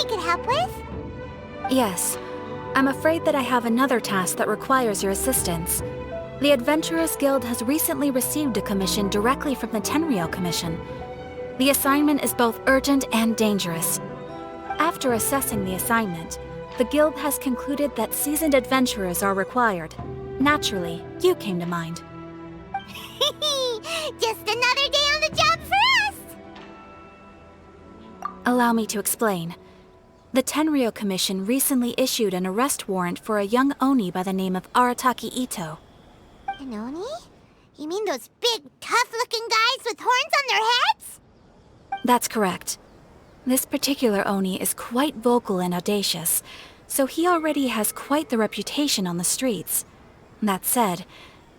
we could help with? Yes. I'm afraid that I have another task that requires your assistance. The Adventurers Guild has recently received a commission directly from the Tenryou Commission. The assignment is both urgent and dangerous. After assessing the assignment, the Guild has concluded that seasoned adventurers are required. Naturally, you came to mind. Just another day on the job for us! Allow me to explain. The Tenryou Commission recently issued an arrest warrant for a young Oni by the name of Arataki Itto. An Oni? You mean those big, tough-looking guys with horns on their heads? That's correct. This particular Oni is quite vocal and audacious, so he already has quite the reputation on the streets. That said,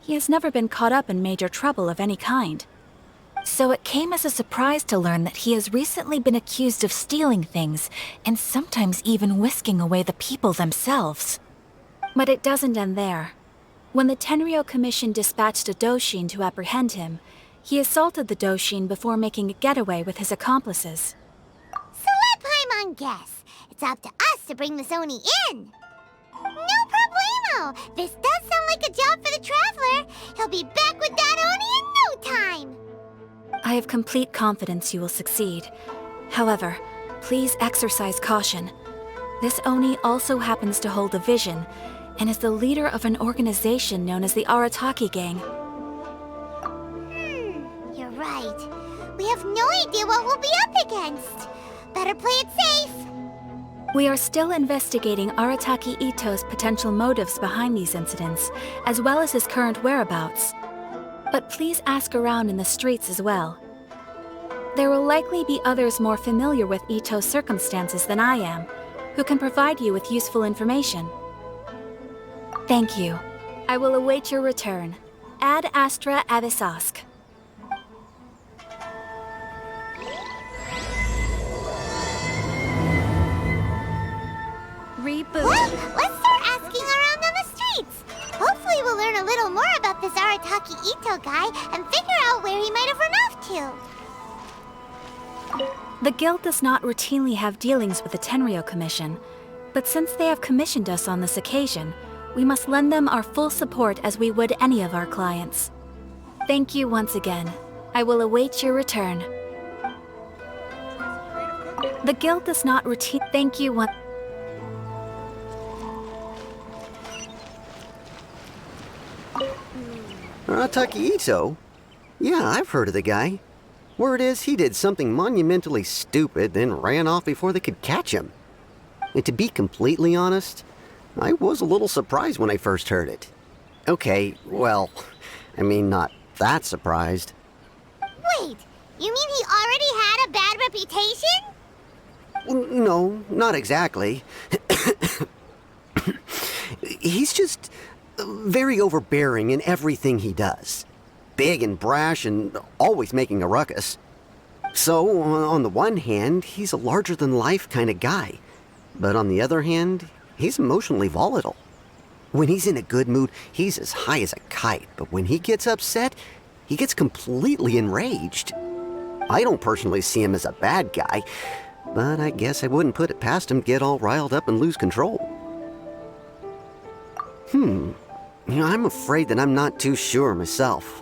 he has never been caught up in major trouble of any kind. So it came as a surprise to learn that he has recently been accused of stealing things, and sometimes even whisking away the people themselves. But it doesn't end there. When the Tenryou Commission dispatched a Doshin to apprehend him, he assaulted the Doshin before making a getaway with his accomplices. So let Paimon guess. It's up to us to bring this Oni in. No problemo! This does sound like a job for the Traveler. He'll be back with that Oni in no time. I have complete confidence you will succeed. However, please exercise caution. This Oni also happens to hold a vision, and is the leader of an organization known as the Arataki Gang. You're right. We have no idea what we'll be up against. Better play it safe. We are still investigating Arataki Itto's potential motives behind these incidents, as well as his current whereabouts. But please ask around in the streets as well. There will likely be others more familiar with Itto's circumstances than I am, who can provide you with useful information. Thank you. I will await your return. Ad Astra Avisask. Reboot. Well, let's start asking around on the streets. Hopefully we'll learn a little more about this Arataki Itto guy and figure out where he might have run off to. The Guild does not routinely have dealings with the Tenryou Commission, but since they have commissioned us on this occasion, we must lend them our full support as we would any of our clients. Thank you once again. I will await your return. The Guild does not routinely thank you once. Arataki Itto? Yeah, I've heard of the guy. Word is he did something monumentally stupid, then ran off before they could catch him. And to be completely honest, I was a little surprised when I first heard it. Okay, well, I mean, not that surprised. Wait, you mean he already had a bad reputation? No, not exactly. He's just very overbearing in everything he does. Big and brash and always making a ruckus. So, on the one hand, he's a larger-than-life kind of guy. But on the other hand, he's emotionally volatile. When he's in a good mood, he's as high as a kite. But when he gets upset, he gets completely enraged. I don't personally see him as a bad guy, but I guess I wouldn't put it past him to get all riled up and lose control. I'm afraid that I'm not too sure myself.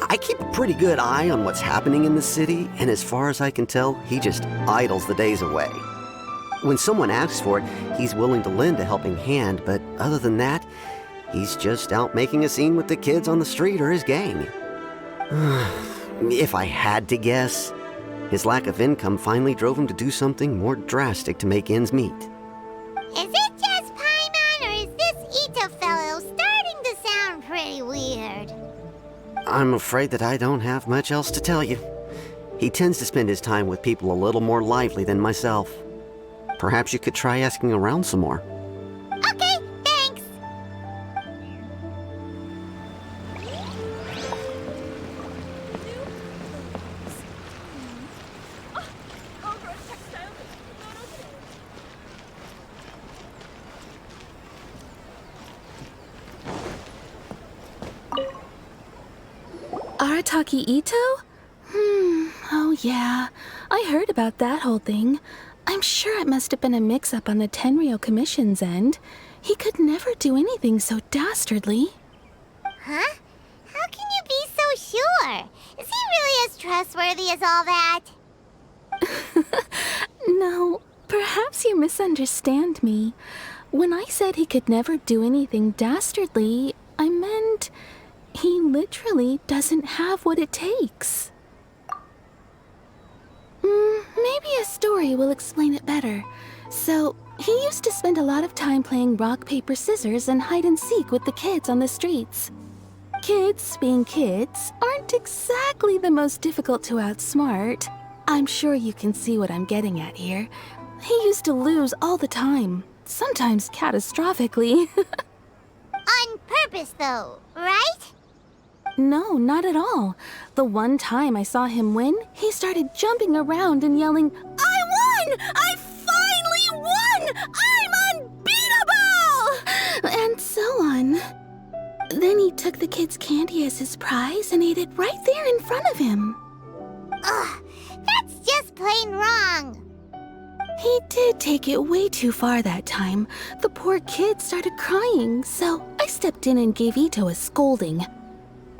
I keep a pretty good eye on what's happening in the city, and as far as I can tell, he just idles the days away. When someone asks for it, he's willing to lend a helping hand, but other than that, he's just out making a scene with the kids on the street or his gang. If I had to guess, his lack of income finally drove him to do something more drastic to make ends meet. Is it just Paimon, or is this Itto fellow starting to sound pretty weird? I'm afraid that I don't have much else to tell you. He tends to spend his time with people a little more lively than myself. Perhaps you could try asking around some more. Okay, thanks. Arataki Itto? Oh Yeah, I heard about that whole thing. I'm sure it must have been a mix-up on the Tenryou Commission's end. He could never do anything so dastardly. Huh? How can you be so sure? Is he really as trustworthy as all that? No, perhaps you misunderstand me. When I said he could never do anything dastardly, I meant he literally doesn't have what it takes. Maybe a story will explain it better. So, he used to spend a lot of time playing rock, paper, scissors and hide and seek with the kids on the streets. Kids, being kids, aren't exactly the most difficult to outsmart. I'm sure you can see what I'm getting at here. He used to lose all the time, sometimes catastrophically. On purpose, though, right? No, not at all. The one time I saw him win, he started jumping around and yelling, "I won! I finally won! I'm unbeatable!" And so on. Then he took the kid's candy as his prize and ate it right there in front of him. Ugh, that's just plain wrong. He did take it way too far that time. The poor kid started crying, so I stepped in and gave Itto a scolding.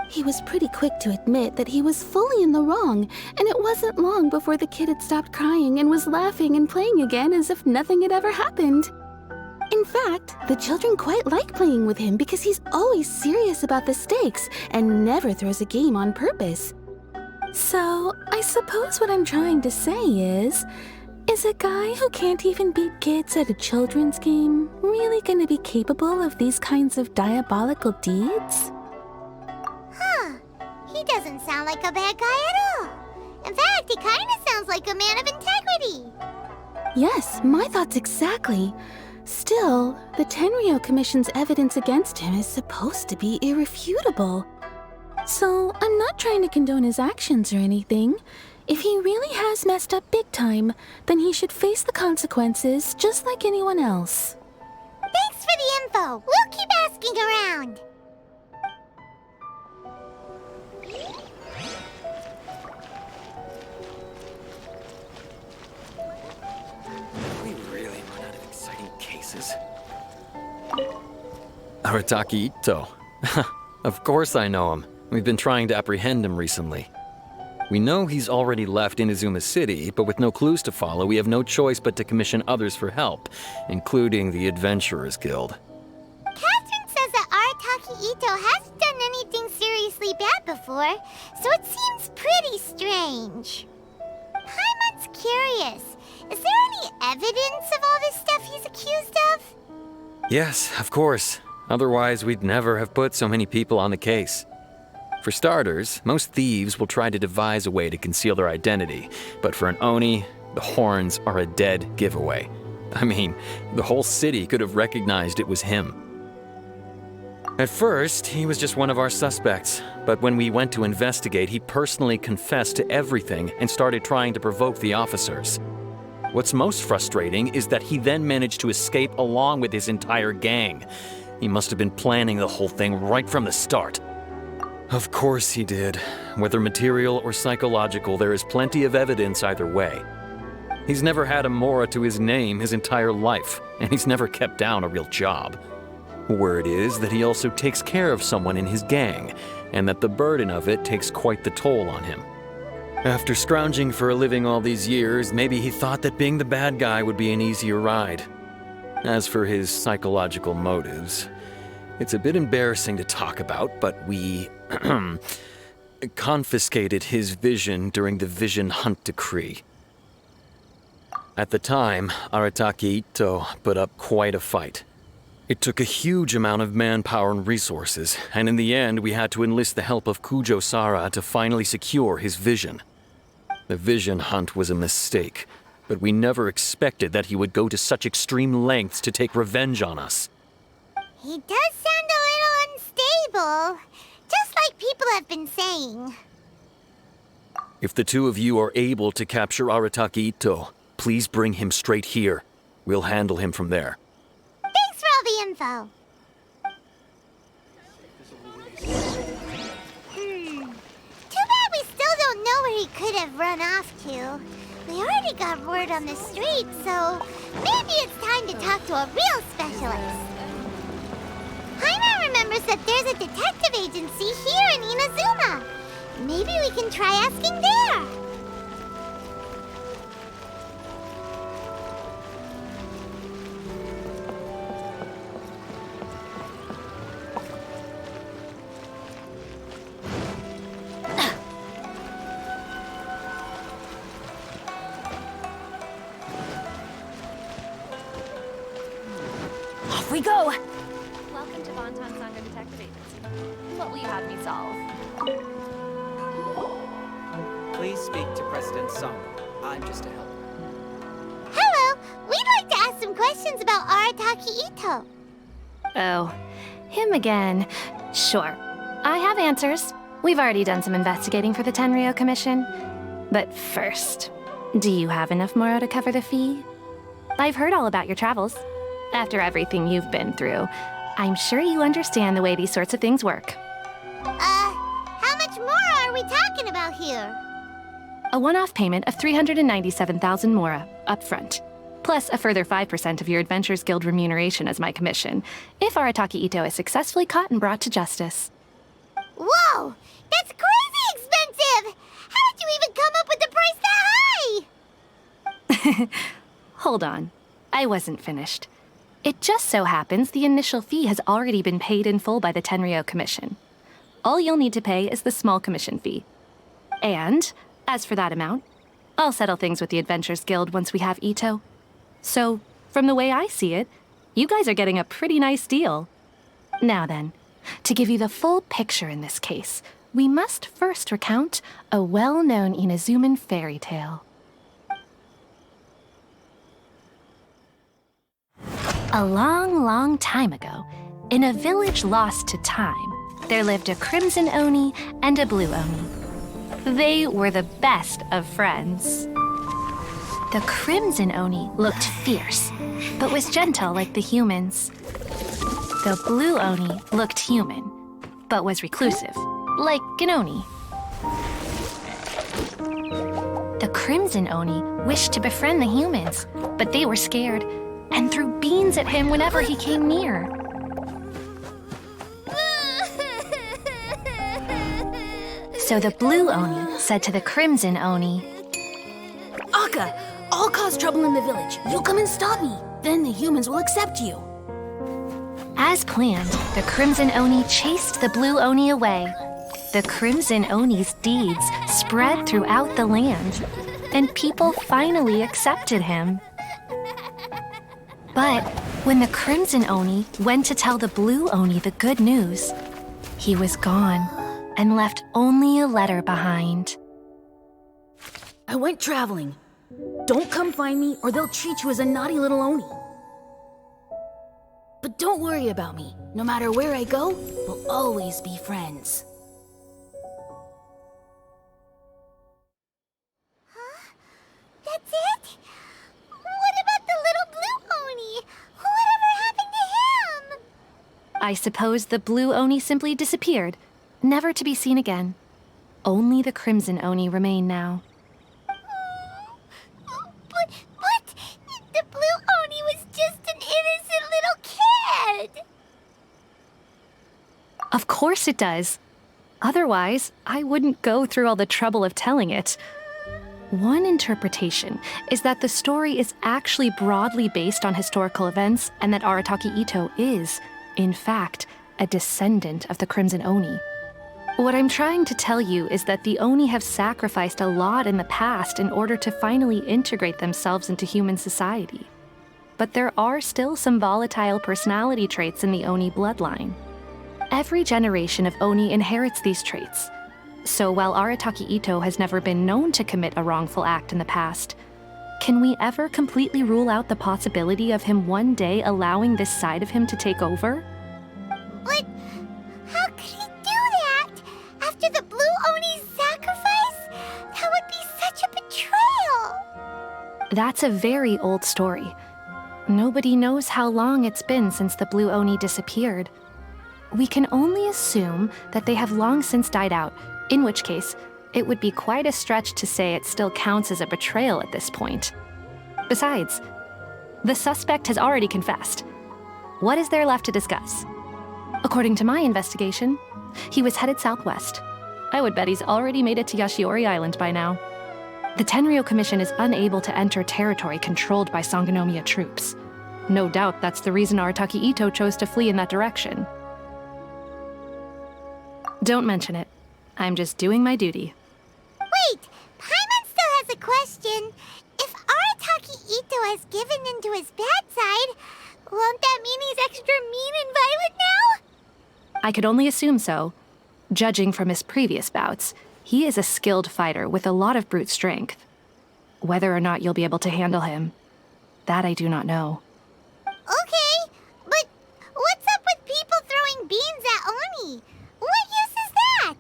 He was pretty quick to admit that he was fully in the wrong, and it wasn't long before the kid had stopped crying and was laughing and playing again as if nothing had ever happened. In fact, the children quite like playing with him because he's always serious about the stakes and never throws a game on purpose. So, I suppose what I'm trying to say is a guy who can't even beat kids at a children's game really gonna be capable of these kinds of diabolical deeds? Huh. He doesn't sound like a bad guy at all. In fact, he kind of sounds like a man of integrity. Yes, my thoughts exactly. Still, the Tenryou Commission's evidence against him is supposed to be irrefutable. So, I'm not trying to condone his actions or anything. If he really has messed up big time, then he should face the consequences just like anyone else. Thanks for the info. We'll keep asking around. We really run out of exciting cases. Arataki Itto. Of course I know him. We've been trying to apprehend him recently. We know he's already left Inazuma City, but with no clues to follow, we have no choice but to commission others for help, including the Adventurers Guild. Catherine says that Arataki Itto hasn't done anything seriously bad before, so it seems pretty strange. Paimon's curious. Is there any evidence of all this stuff he's accused of? Yes, of course. Otherwise, we'd never have put so many people on the case. For starters, most thieves will try to devise a way to conceal their identity, but for an Oni, the horns are a dead giveaway. I mean, the whole city could have recognized it was him. At first, he was just one of our suspects, but when we went to investigate, he personally confessed to everything and started trying to provoke the officers. What's most frustrating is that he then managed to escape along with his entire gang. He must have been planning the whole thing right from the start. Of course he did. Whether material or psychological, there is plenty of evidence either way. He's never had a Mora to his name his entire life, and he's never kept down a real job. Word is that he also takes care of someone in his gang, and that the burden of it takes quite the toll on him. After scrounging for a living all these years, maybe he thought that being the bad guy would be an easier ride. As for his psychological motives, it's a bit embarrassing to talk about, but we confiscated his vision during the Vision Hunt Decree. At the time, Arataki Itto put up quite a fight. It took a huge amount of manpower and resources, and in the end we had to enlist the help of Kujo Sara to finally secure his vision. The Vision Hunt was a mistake, but we never expected that he would go to such extreme lengths to take revenge on us. He does sound a little unstable, just like people have been saying. If the two of you are able to capture Arataki Itto, please bring him straight here. We'll handle him from there. Thanks for all the info. Too bad we still don't know where he could have run off to. We already got word on the street, so maybe it's time to talk to a real specialist. Paimon remembers that there's a detective agency here in Inazuma. Maybe we can try asking there. Off we go! Welcome to Bonton Sanga Detective Agency. What will you have me solve? Please speak to President Sung. I'm just a helper. Hello, we'd like to ask some questions about Arataki Itto. Oh, him again. Sure. I have answers. We've already done some investigating for the Tenryou Commission. But first, do you have enough Moro to cover the fee? I've heard all about your travels. After everything you've been through, I'm sure you understand the way these sorts of things work. How much more are we talking about here? A one-off payment of 397,000 Mora upfront, plus a further 5% of your Adventures Guild remuneration as my commission, if Arataki Itto is successfully caught and brought to justice. Whoa! That's crazy expensive! How did you even come up with the price that high? Hold on. I wasn't finished. It just so happens the initial fee has already been paid in full by the Tenryou Commission. All you'll need to pay is the small commission fee. And, as for that amount, I'll settle things with the Adventures Guild once we have Itto. So, from the way I see it, you guys are getting a pretty nice deal. Now then, to give you the full picture in this case, we must first recount a well-known Inazuman fairy tale. A long, long time ago, in a village lost to time, there lived a crimson Oni and a blue Oni. They were the best of friends. The crimson Oni looked fierce, but was gentle like the humans. The blue Oni looked human, but was reclusive, like an Oni. The crimson Oni wished to befriend the humans, but they were scared and threw beans at him whenever he came near. So the blue Oni said to the crimson Oni, Akka, I'll cause trouble in the village. You come and stop me. Then the humans will accept you. As planned, the crimson Oni chased the blue Oni away. The crimson Oni's deeds spread throughout the land, and people finally accepted him. But when the crimson Oni went to tell the blue Oni the good news, he was gone and left only a letter behind. I went traveling. Don't come find me or they'll treat you as a naughty little Oni. But don't worry about me. No matter where I go, we'll always be friends. That's it? What about the little blue Oni? Whatever happened to him? I suppose the blue Oni simply disappeared, never to be seen again. Only the crimson Oni remain now. But the blue Oni was just an innocent little kid. Of course it does. Otherwise, I wouldn't go through all the trouble of telling it. One interpretation is that the story is actually broadly based on historical events and that Arataki Itto is, in fact, a descendant of the Crimson Oni. What I'm trying to tell you is that the Oni have sacrificed a lot in the past in order to finally integrate themselves into human society. But there are still some volatile personality traits in the Oni bloodline. Every generation of Oni inherits these traits. So while Arataki Itto has never been known to commit a wrongful act in the past, can we ever completely rule out the possibility of him one day allowing this side of him to take over? But how could he do that? After the blue Oni's sacrifice? That would be such a betrayal. That's a very old story. Nobody knows how long it's been since the blue Oni disappeared. We can only assume that they have long since died out, in which case, it would be quite a stretch to say it still counts as a betrayal at this point. Besides, the suspect has already confessed. What is there left to discuss? According to my investigation, he was headed southwest. I would bet he's already made it to Yashiori Island by now. The Tenryou Commission is unable to enter territory controlled by Sangonomiya troops. No doubt that's the reason Arataki Itto chose to flee in that direction. Don't mention it. I'm just doing my duty. Wait, Paimon still has a question. If Arataki Itto has given in to his bad side, won't that mean he's extra mean and violent now? I could only assume so. Judging from his previous bouts, he is a skilled fighter with a lot of brute strength. Whether or not you'll be able to handle him, that I do not know. Okay, but what's up with people throwing beans at Oni? What use is that?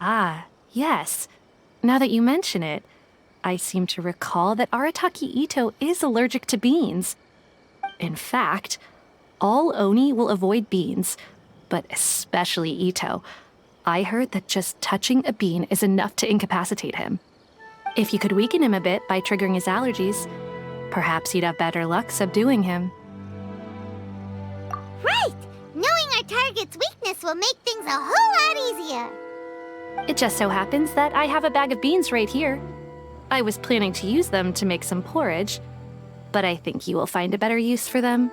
Ah, yes. Now that you mention it, I seem to recall that Arataki Itto is allergic to beans. In fact, all Oni will avoid beans, but especially Itto. I heard that just touching a bean is enough to incapacitate him. If you could weaken him a bit by triggering his allergies, perhaps you'd have better luck subduing him. Right! Knowing our target's weakness will make things a whole lot easier. It just so happens that I have a bag of beans right here. I was planning to use them to make some porridge, but I think you will find a better use for them.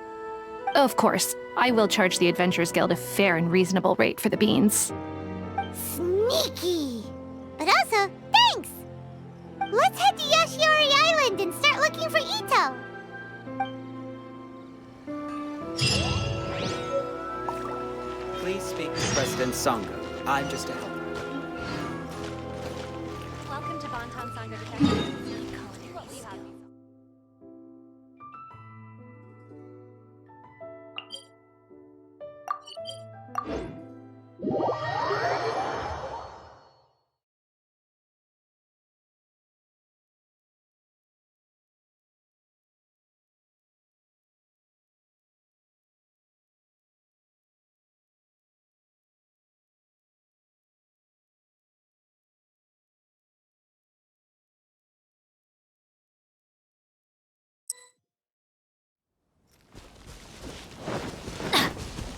Of course, I will charge the Adventurers Guild a fair and reasonable rate for the beans. Sneaky! But also, thanks! Let's head to Yashiori Island and start looking for Itto. Please speak to President Sango. I'm just a helper. Welcome to Bonton Sangha Detective.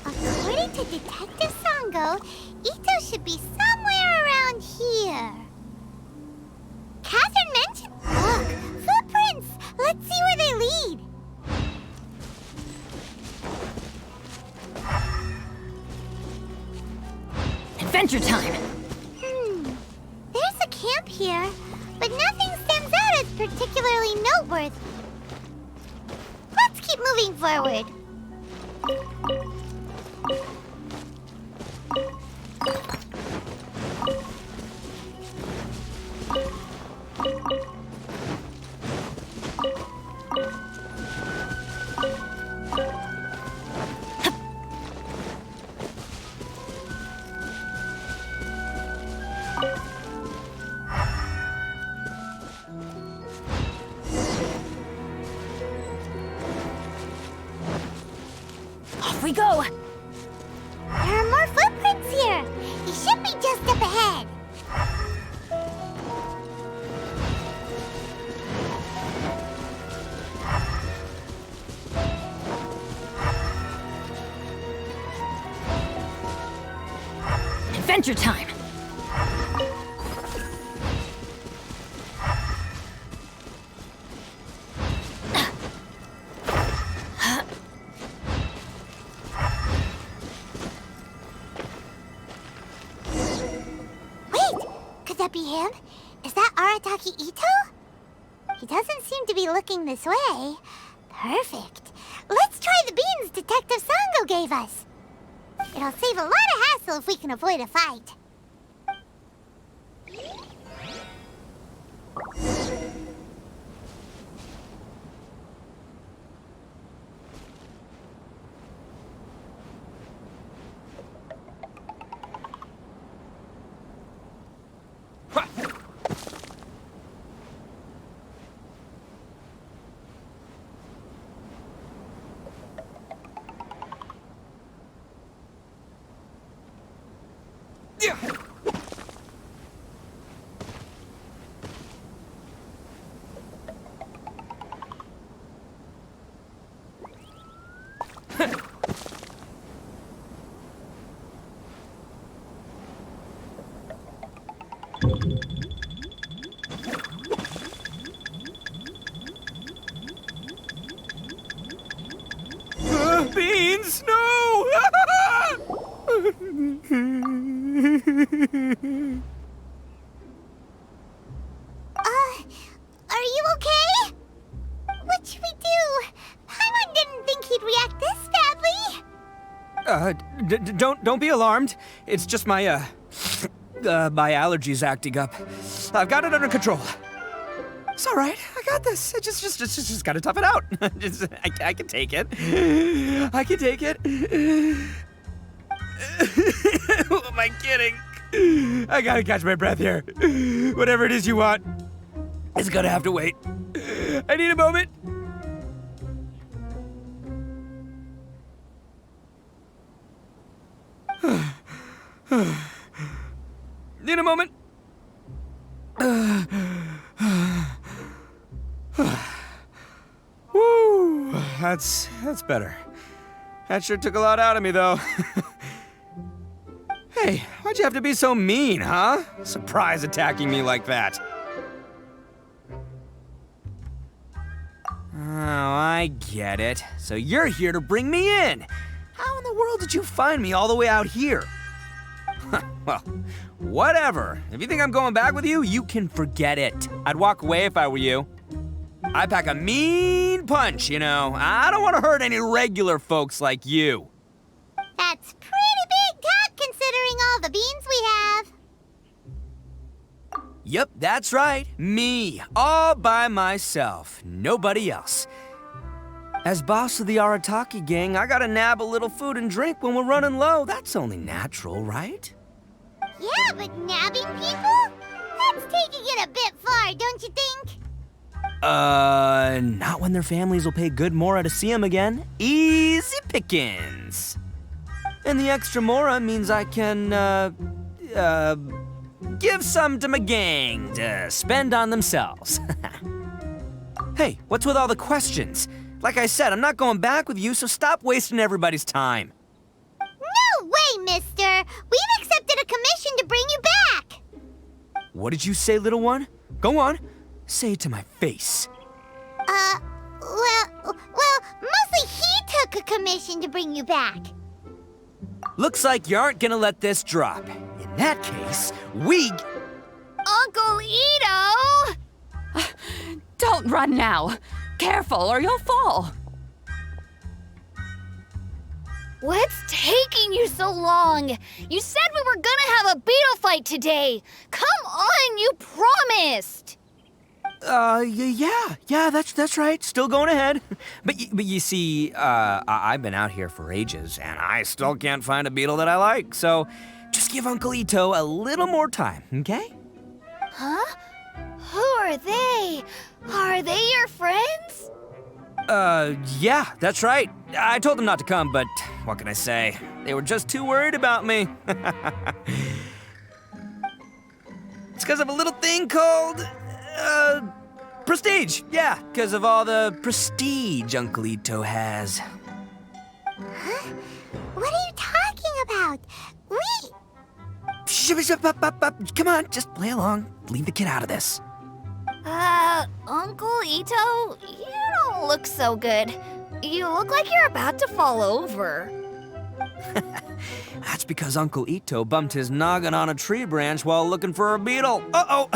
According to Detective Sango, Itto should be somewhere around here. Catherine mentioned... Look! Footprints! Let's see where they lead. Adventure time! There's a camp here, but nothing stands out as particularly noteworthy. Let's keep moving forward. Off we go! There are more footprints here. He should be just up ahead. Adventure time! Wait, could that be him? Is that Arataki Itto? He doesn't seem to be looking this way. Perfect. Let's try the beans Detective Sango gave us. It'll save a lot of hassle if we can avoid a fight. Don't be alarmed. It's just my my allergies acting up. I've got it under control. It's all right. I got this. I just gotta tough it out. I can take it. I can take it. Who am I kidding? I gotta catch my breath here. Whatever it is you want, it's gonna have to wait. I need a moment. Need a moment. Woo, that's better. That sure took a lot out of me, though. Hey, why'd you have to be so mean, huh? Surprise attacking me like that. Oh, I get it. So you're here to bring me in. How in the world did you find me all the way out here? Well, whatever. If you think I'm going back with you, you can forget it. I'd walk away if I were you. I pack a mean punch, you know. I don't want to hurt any regular folks like you. That's pretty big talk considering all the beans we have. Yep, that's right. Me, all by myself. Nobody else. As boss of the Arataki gang, I gotta nab a little food and drink when we're running low. That's only natural, right? Yeah, but nabbing people? That's taking it a bit far, don't you think? Not when their families will pay good mora to see them again. Easy pickings. And the extra mora means I can, give some to my gang to spend on themselves. Hey, what's with all the questions? Like I said, I'm not going back with you, so stop wasting everybody's time. No way, mister! We've accepted a commission to bring you back! What did you say, little one? Go on. Say it to my face. Well, mostly he took a commission to bring you back. Looks like you aren't gonna let this drop. In that case, we... Uncle Itto! Don't run now. Careful or you'll fall. What's taking you so long? You said we were gonna have a beetle fight today. Come on, you promised. Yeah, that's right. Still going ahead. But you see, I've been out here for ages, and I still can't find a beetle that I like. So just give Uncle Itto a little more time, okay? Huh? Who are they? Are they your friends? Yeah, that's right. I told them not to come, but what can I say? They were just too worried about me. It's because of a little thing called, prestige. Yeah, because of all the prestige Uncle Itto has. Huh? What are you talking about? Come on, just play along. Leave the kid out of this. Uncle Itto, you don't look so good. You look like you're about to fall over. That's because Uncle Itto bumped his noggin on a tree branch while looking for a beetle. Uh-oh.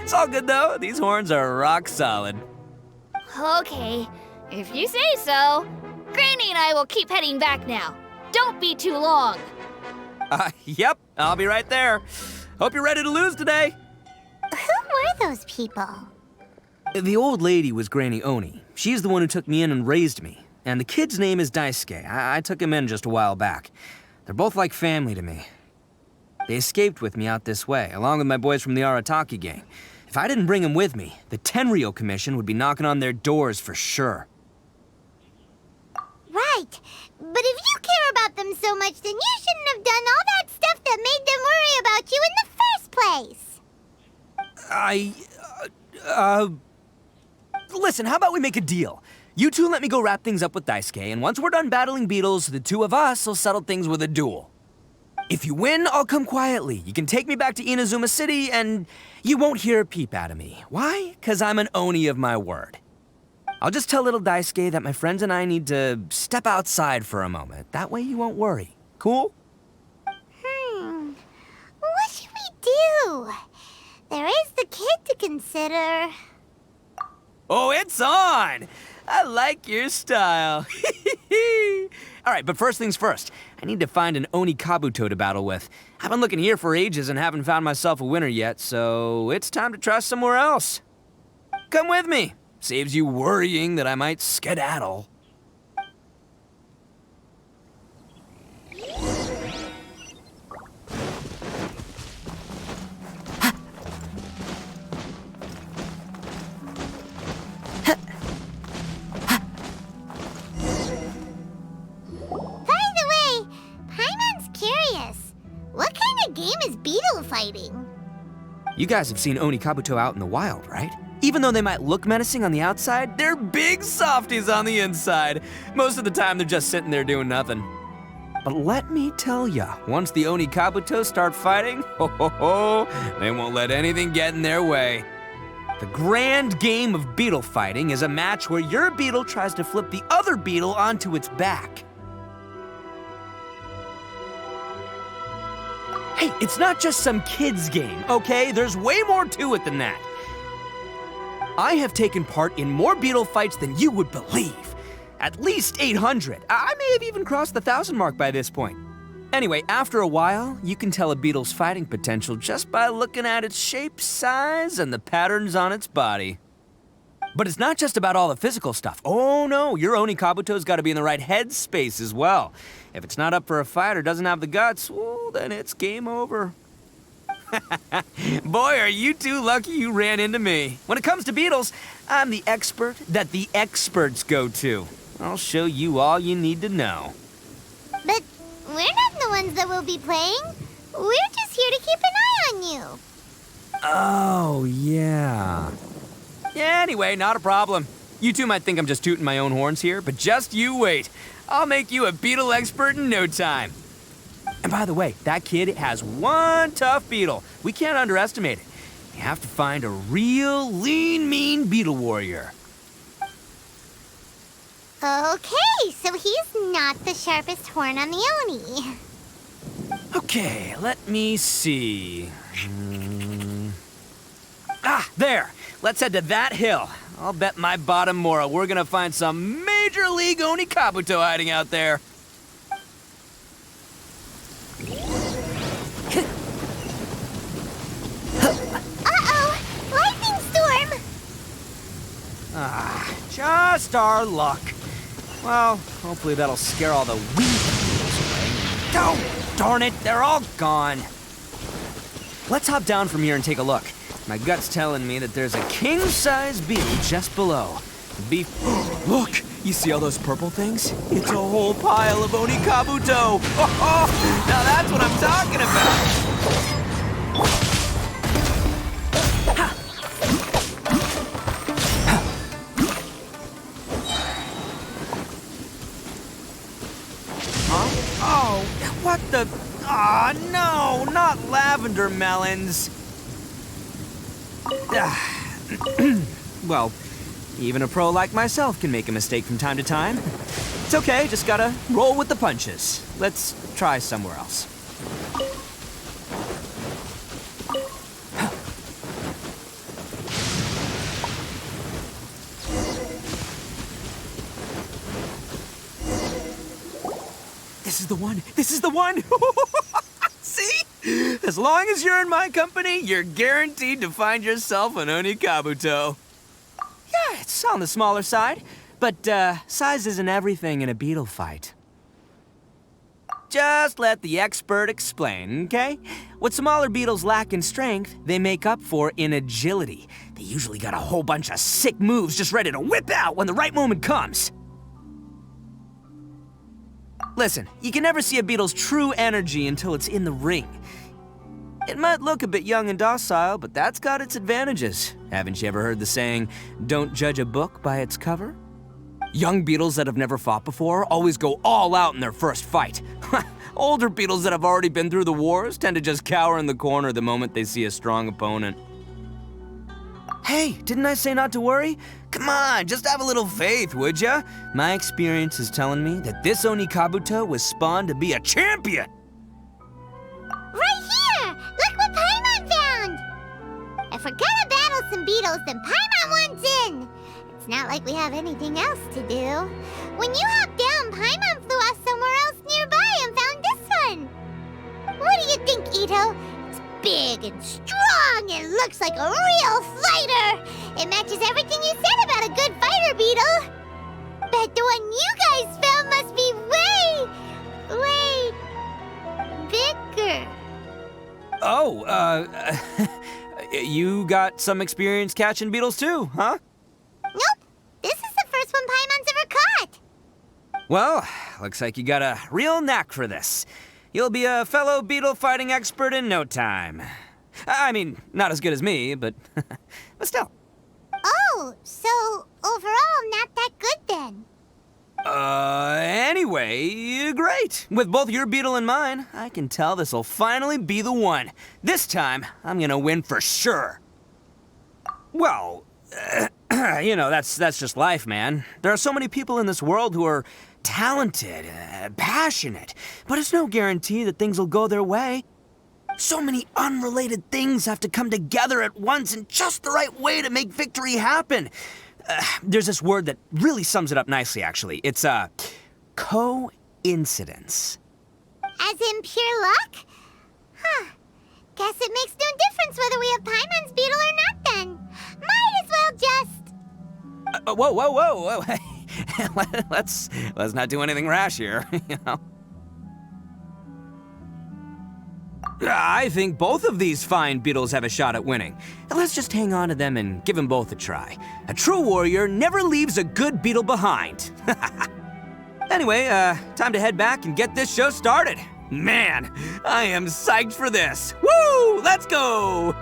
It's all good, though. These horns are rock solid. Okay, if you say so. Granny and I will keep heading back now. Don't be too long. Yep, I'll be right there. Hope you're ready to lose today. Who were those people? The old lady was Granny Oni. She's the one who took me in and raised me. And the kid's name is Daisuke. I took him in just a while back. They're both like family to me. They escaped with me out this way, along with my boys from the Arataki gang. If I didn't bring them with me, the Tenryou Commission would be knocking on their doors for sure. Right. But if you care about them so much, then you shouldn't have done all that stuff that made them worry about you in the first place. Listen, how about we make a deal? You two let me go wrap things up with Daisuke, and once we're done battling beetles, the two of us will settle things with a duel. If you win, I'll come quietly. You can take me back to Inazuma City, and you won't hear a peep out of me. Why? 'Cause I'm an Oni of my word. I'll just tell little Daisuke that my friends and I need to step outside for a moment. That way you won't worry. Cool? What should we do? There is the kid to consider. Oh, it's on! I like your style. All right, but first things first. I need to find an Oni Kabuto to battle with. I've been looking here for ages and haven't found myself a winner yet, so it's time to try somewhere else. Come with me. Saves you worrying that I might skedaddle. Fighting. You guys have seen Oni Kabuto out in the wild, right? Even though they might look menacing on the outside, they're big softies on the inside. Most of the time, they're just sitting there doing nothing. But let me tell ya, once the Oni Kabuto start fighting, they won't let anything get in their way. The grand game of beetle fighting is a match where your beetle tries to flip the other beetle onto its back. Hey, it's not just some kid's game, okay? There's way more to it than that. I have taken part in more beetle fights than you would believe. At least 800. I may have even crossed the 1,000 mark by this point. Anyway, after a while, you can tell a beetle's fighting potential just by looking at its shape, size, and the patterns on its body. But it's not just about all the physical stuff. Oh no, your Oni Kabuto's gotta be in the right headspace as well. If it's not up for a fight or doesn't have the guts, well, then it's game over. Boy, are you two lucky you ran into me. When it comes to beetles, I'm the expert that the experts go to. I'll show you all you need to know. But we're not the ones that will be playing. We're just here to keep an eye on you. Oh, yeah. Yeah, anyway, not a problem. You two might think I'm just tooting my own horns here, but just you wait. I'll make you a beetle expert in no time. And by the way, that kid has one tough beetle. We can't underestimate it. You have to find a real lean, mean beetle warrior. Okay, so he's not the sharpest horn on the Oni. Okay, let me see. Ah, there. Let's head to that hill. I'll bet my bottom moral we're gonna find some major league Oni Kabuto hiding out there. Uh-oh! Lightning storm! Ah, just our luck. Well, hopefully that'll scare all the weed beetles away. Oh, darn it, they're all gone. Let's hop down from here and take a look. My gut's telling me that there's a king-size beetle just below. Look! You see all those purple things? It's a whole pile of Oni Kabuto! Oh, now that's what I'm talking about! Huh? Oh, what the... Ah, no! Not lavender melons! Well, even a pro like myself can make a mistake from time to time. It's okay, just gotta roll with the punches. Let's try somewhere else. This is the one! This is the one! See? As long as you're in my company, you're guaranteed to find yourself an Oni Kabuto. Yeah, it's on the smaller side, but size isn't everything in a beetle fight. Just let the expert explain, okay? What smaller beetles lack in strength, they make up for in agility. They usually got a whole bunch of sick moves just ready to whip out when the right moment comes. Listen, you can never see a beetle's true energy until it's in the ring. It might look a bit young and docile, but that's got its advantages. Haven't you ever heard the saying, don't judge a book by its cover? Young beetles that have never fought before always go all out in their first fight. Older beetles that have already been through the wars tend to just cower in the corner the moment they see a strong opponent. Hey, didn't I say not to worry? Come on, just have a little faith, would ya? My experience is telling me that this Oni Kabuto was spawned to be a champion! Right here! Look what Paimon found! If we're gonna battle some beetles, then Paimon wants in! It's not like we have anything else to do. When you hopped down, Paimon flew off somewhere think, Itto? It's big and strong and looks like a real fighter. It matches everything you said about a good fighter beetle. Bet the one you guys found must be way bigger. Oh, you got some experience catching beetles too, huh? Nope. This is the first one Paimon's ever caught. Well, looks like you got a real knack for this. You'll be a fellow beetle fighting expert in no time. I mean, not as good as me, but still. Oh, so overall not that good then. Anyway, great. With both your beetle and mine, I can tell this'll finally be the one. This time, I'm gonna win for sure. Well, you know, that's just life, man. There are so many people in this world who are talented, passionate, but it's no guarantee that things will go their way. So many unrelated things have to come together at once in just the right way to make victory happen. There's this word that really sums it up nicely, actually. It's, coincidence. As in pure luck? Huh. Guess it makes no difference whether we have Paimon's beetle or not then. Might as well just... Whoa. let's not do anything rash here, you know? I think both of these fine beetles have a shot at winning. Let's just hang on to them and give them both a try. A true warrior never leaves a good beetle behind. Anyway, time to head back and get this show started. Man, I am psyched for this. Woo! Let's go!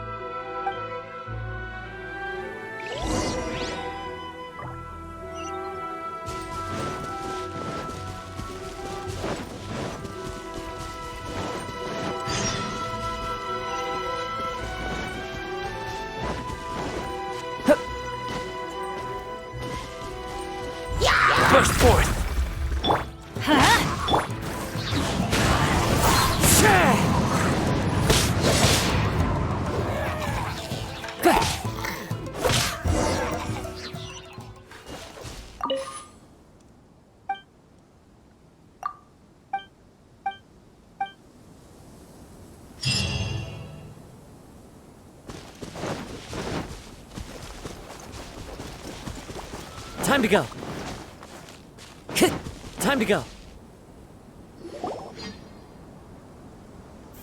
Burst forth! Time to go. Time to go.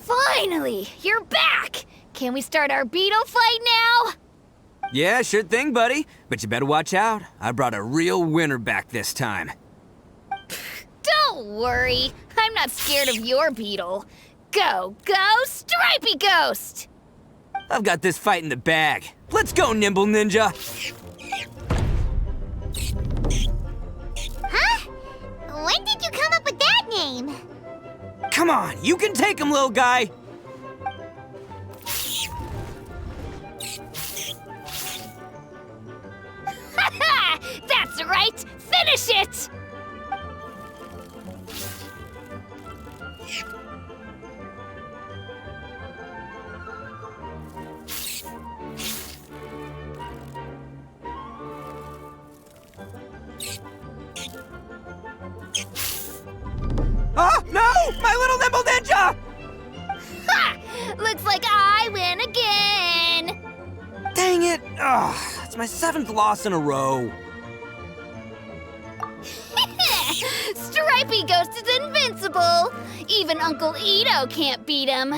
Finally, you're back! Can we start our beetle fight now? Yeah, sure thing, buddy. But you better watch out. I brought a real winner back this time. Don't worry, I'm not scared of your beetle. Go, Stripey Ghost! I've got this fight in the bag. Let's go, Nimble Ninja! Huh? When did you come up with that name? Come on, you can take him, little guy! That's right! Finish it! Oh, no! My little Nimble Ninja! Ha! Looks like I win again! Dang it! Ugh, it's my 7th loss in a row. Stripey Ghost is invincible! Even Uncle Itto can't beat him.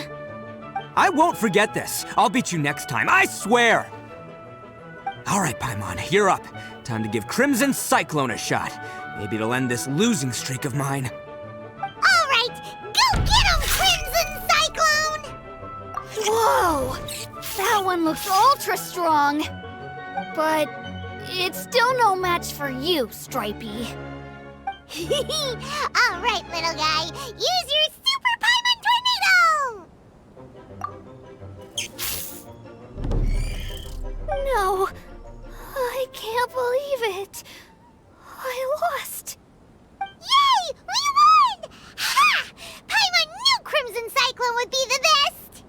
I won't forget this. I'll beat you next time, I swear! All right, Paimon, you're up. Time to give Crimson Cyclone a shot. Maybe it'll end this losing streak of mine. All right, go get him, Crimson Cyclone! Whoa! That one looks ultra strong. But it's still no match for you, Stripey. All right, little guy, use your Super Paimon Tornado! No, I can't believe it. I lost. Yay! We won! Ha! Paimon knew Crimson Cyclone would be the best!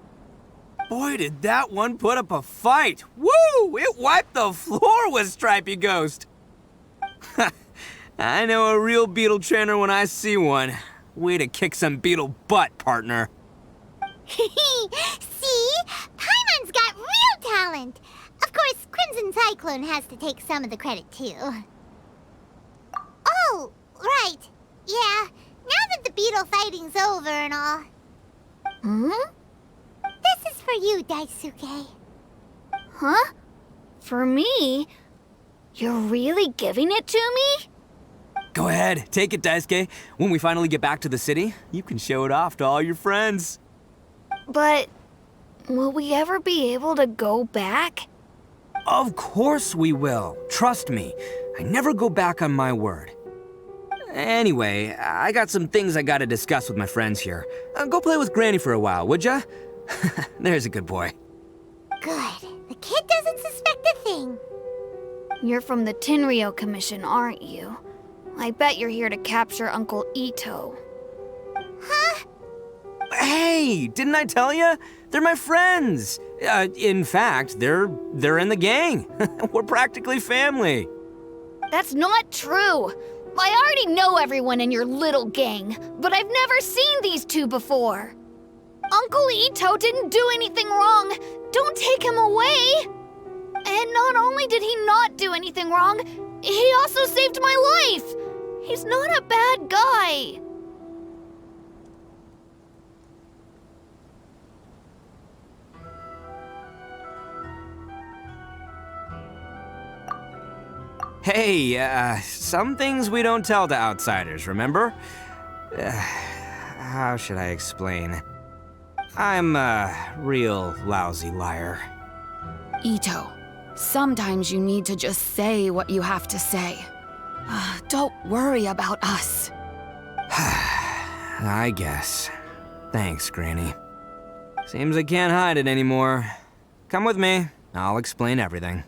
Boy, did that one put up a fight. Woo! It wiped the floor with Stripey Ghost. I know a real beetle trainer when I see one. Way to kick some beetle butt, partner. See? Paimon's got real talent. Of course, Crimson Cyclone has to take some of the credit, too. Oh, right. Yeah, now that the beetle fighting's over and all. This is for you, Daisuke. Huh? For me? You're really giving it to me? Go ahead, take it, Daisuke. When we finally get back to the city, you can show it off to all your friends. But will we ever be able to go back? Of course we will. Trust me. I never go back on my word. Anyway, I got some things I gotta discuss with my friends here. Go play with Granny for a while, would ya? There's a good boy. Good. The kid doesn't suspect a thing. You're from the Tenryou Commission, aren't you? I bet you're here to capture Uncle Itto. Huh? Hey, didn't I tell ya? They're my friends. In fact, they're in the gang. We're practically family. That's not true. I already know everyone in your little gang, but I've never seen these two before. Uncle Itto didn't do anything wrong. Don't take him away. And not only did he not do anything wrong, he also saved my life. He's not a bad guy. Hey, some things we don't tell to outsiders, remember? How should I explain? I'm a real lousy liar. Itto, sometimes you need to just say what you have to say. Don't worry about us. I guess. Thanks, Granny. Seems I can't hide it anymore. Come with me. I'll explain everything.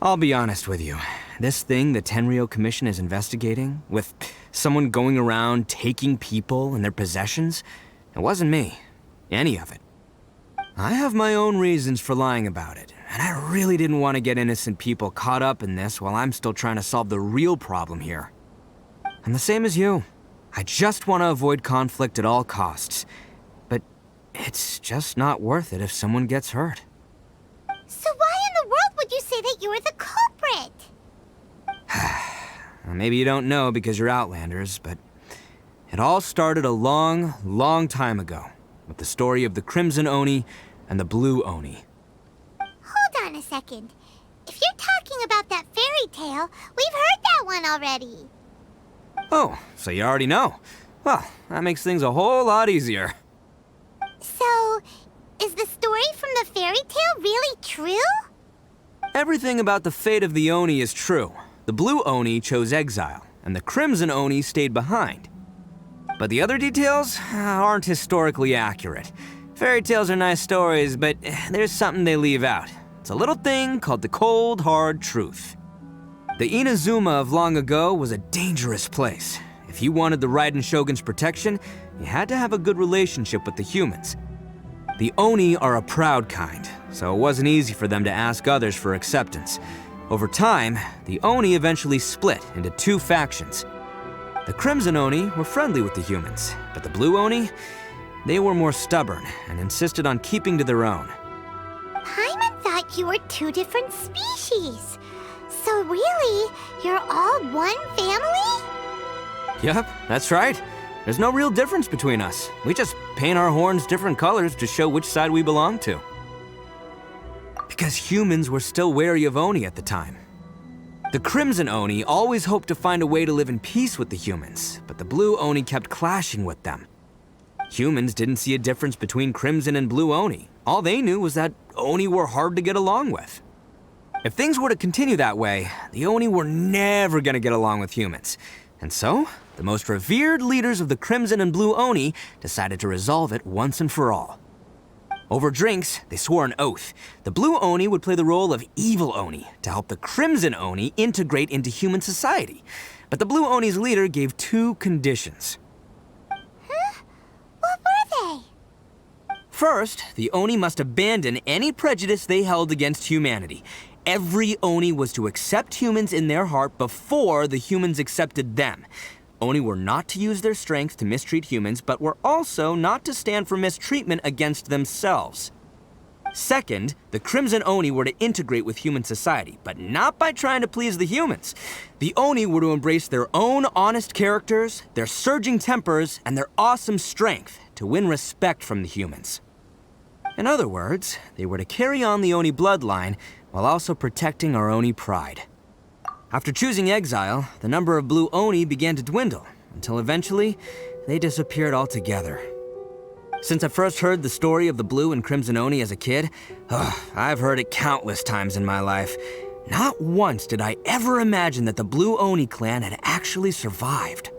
I'll be honest with you. This thing the Tenryou Commission is investigating, with someone going around taking people and their possessions, it wasn't me. Any of it. I have my own reasons for lying about it, and I really didn't want to get innocent people caught up in this while I'm still trying to solve the real problem here. I'm the same as you. I just want to avoid conflict at all costs. But it's just not worth it if someone gets hurt. So why in the world would you say that you were the culprit? Maybe you don't know because you're Outlanders, but it all started a long, long time ago with the story of the Crimson Oni and the Blue Oni. Hold on a second. If you're talking about that fairy tale, we've heard that one already. Oh, so you already know. Well, that makes things a whole lot easier. So, is the story from the fairy tale really true? Everything about the fate of the Oni is true. The Blue Oni chose exile, and the Crimson Oni stayed behind. But the other details aren't historically accurate. Fairy tales are nice stories, but there's something they leave out. It's a little thing called the cold, hard truth. The Inazuma of long ago was a dangerous place. If you wanted the Raiden Shogun's protection, you had to have a good relationship with the humans. The Oni are a proud kind, so it wasn't easy for them to ask others for acceptance. Over time, the Oni eventually split into two factions. The Crimson Oni were friendly with the humans, but the Blue Oni, they were more stubborn and insisted on keeping to their own. Paimon thought you were two different species. So really, you're all one family? Yep, that's right. There's no real difference between us. We just paint our horns different colors to show which side we belong to. Because humans were still wary of Oni at the time. The Crimson Oni always hoped to find a way to live in peace with the humans, but the Blue Oni kept clashing with them. Humans didn't see a difference between Crimson and Blue Oni. All they knew was that Oni were hard to get along with. If things were to continue that way, the Oni were never gonna get along with humans. And so, the most revered leaders of the Crimson and Blue Oni decided to resolve it once and for all. Over drinks, they swore an oath. The Blue Oni would play the role of evil Oni to help the Crimson Oni integrate into human society. But the Blue Oni's leader gave two conditions. Huh? What were they? First, the Oni must abandon any prejudice they held against humanity. Every Oni was to accept humans in their heart before the humans accepted them. Oni were not to use their strength to mistreat humans, but were also not to stand for mistreatment against themselves. Second, the Crimson Oni were to integrate with human society, but not by trying to please the humans. The Oni were to embrace their own honest characters, their surging tempers, and their awesome strength to win respect from the humans. In other words, they were to carry on the Oni bloodline while also protecting our Oni pride. After choosing exile, the number of blue Oni began to dwindle, until eventually, they disappeared altogether. Since I first heard the story of the blue and crimson Oni as a kid, I've heard it countless times in my life. Not once did I ever imagine that the blue Oni clan had actually survived.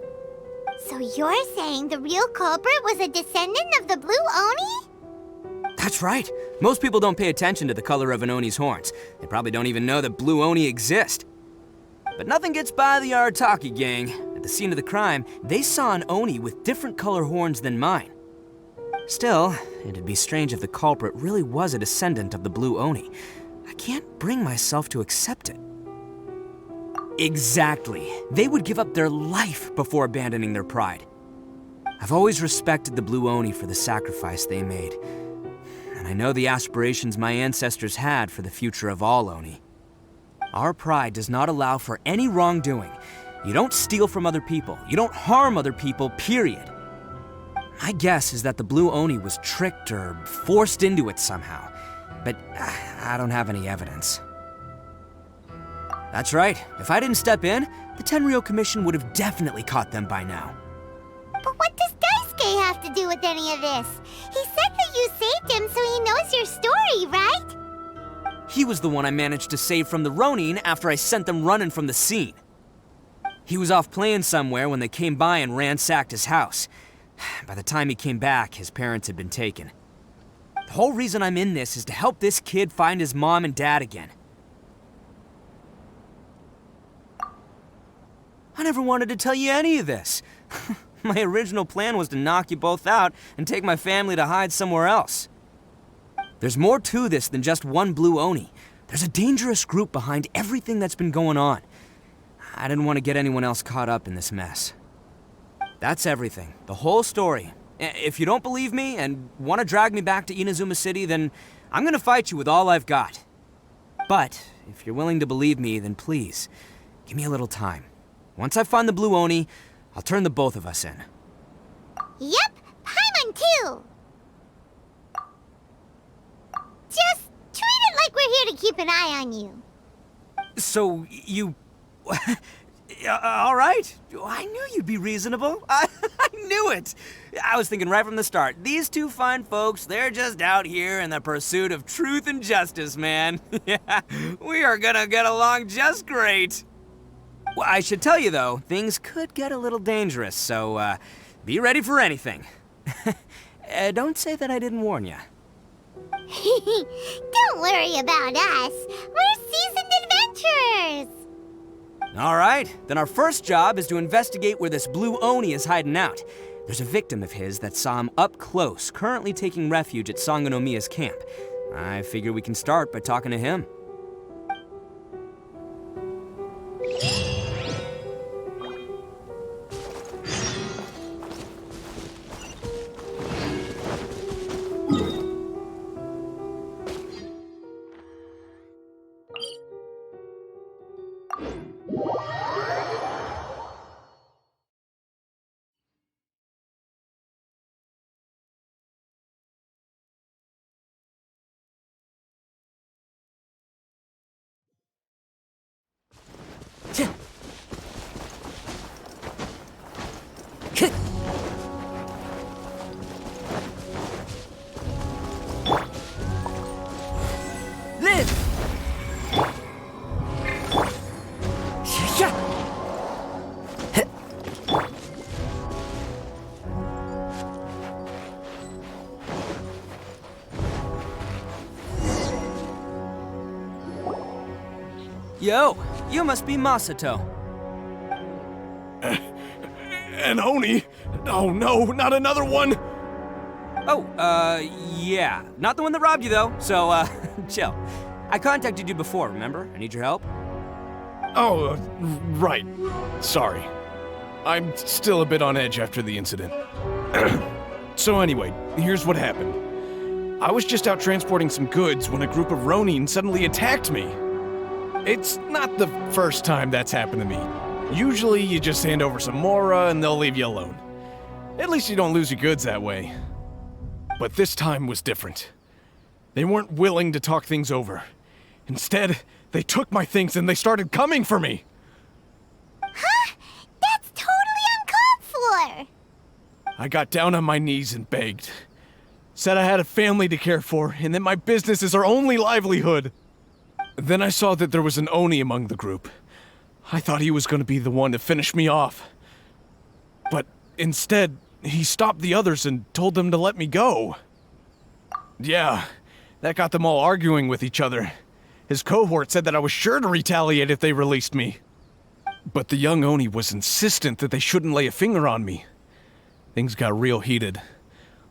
So you're saying the real culprit was a descendant of the blue Oni? That's right. Most people don't pay attention to the color of an Oni's horns. They probably don't even know that blue Oni exist. But nothing gets by the Arataki gang. At the scene of the crime, they saw an Oni with different color horns than mine. Still, it'd be strange if the culprit really was a descendant of the blue Oni. I can't bring myself to accept it. Exactly. They would give up their life before abandoning their pride. I've always respected the blue Oni for the sacrifice they made. And I know the aspirations my ancestors had for the future of all Oni. Our pride does not allow for any wrongdoing. You don't steal from other people. You don't harm other people, period. My guess is that the blue Oni was tricked or forced into it somehow. But I don't have any evidence. That's right. If I didn't step in, the Tenryou Commission would have definitely caught them by now. But what does Daisuke have to do with any of this? He said that you saved him so he knows your story, right? He was the one I managed to save from the Ronin after I sent them running from the scene. He was off playing somewhere when they came by and ransacked his house. By the time he came back, his parents had been taken. The whole reason I'm in this is to help this kid find his mom and dad again. I never wanted to tell you any of this. My original plan was to knock you both out and take my family to hide somewhere else. There's more to this than just one blue Oni. There's a dangerous group behind everything that's been going on. I didn't want to get anyone else caught up in this mess. That's everything. The whole story. If you don't believe me and want to drag me back to Inazuma City, then I'm gonna fight you with all I've got. But if you're willing to believe me, then please, give me a little time. Once I find the blue Oni, I'll turn the both of us in. Yep, Paimon too! Just treat it like we're here to keep an eye on you. So, you... all right. I knew you'd be reasonable. I knew it. I was thinking right from the start, these two fine folks, they're just out here in the pursuit of truth and justice, man. Yeah, we are gonna get along just great. Well, I should tell you, though, things could get a little dangerous, so be ready for anything. Don't say that I didn't warn you. Don't worry about us. We're seasoned adventurers. All right, then our first job is to investigate where this blue Oni is hiding out. There's a victim of his that saw him up close, currently taking refuge at Sangonomiya's camp. I figure we can start by talking to him. Yo, you must be Masato. An Oni? Oh no, not another one! Oh, yeah. Not the one that robbed you, though, so, chill. I contacted you before, remember? I need your help. Oh, right. Sorry. I'm still a bit on edge after the incident. So anyway, here's what happened. I was just out transporting some goods when a group of Ronin suddenly attacked me. It's not the first time that's happened to me. Usually you just hand over some Mora and they'll leave you alone. At least you don't lose your goods that way. But this time was different. They weren't willing to talk things over. Instead, they took my things and they started coming for me. Huh? That's totally uncalled for! I got down on my knees and begged. Said I had a family to care for and that my business is our only livelihood. Then I saw that there was an Oni among the group. I thought he was going to be the one to finish me off. But instead, he stopped the others and told them to let me go. Yeah, that got them all arguing with each other. His cohort said that I was sure to retaliate if they released me. But the young Oni was insistent that they shouldn't lay a finger on me. Things got real heated.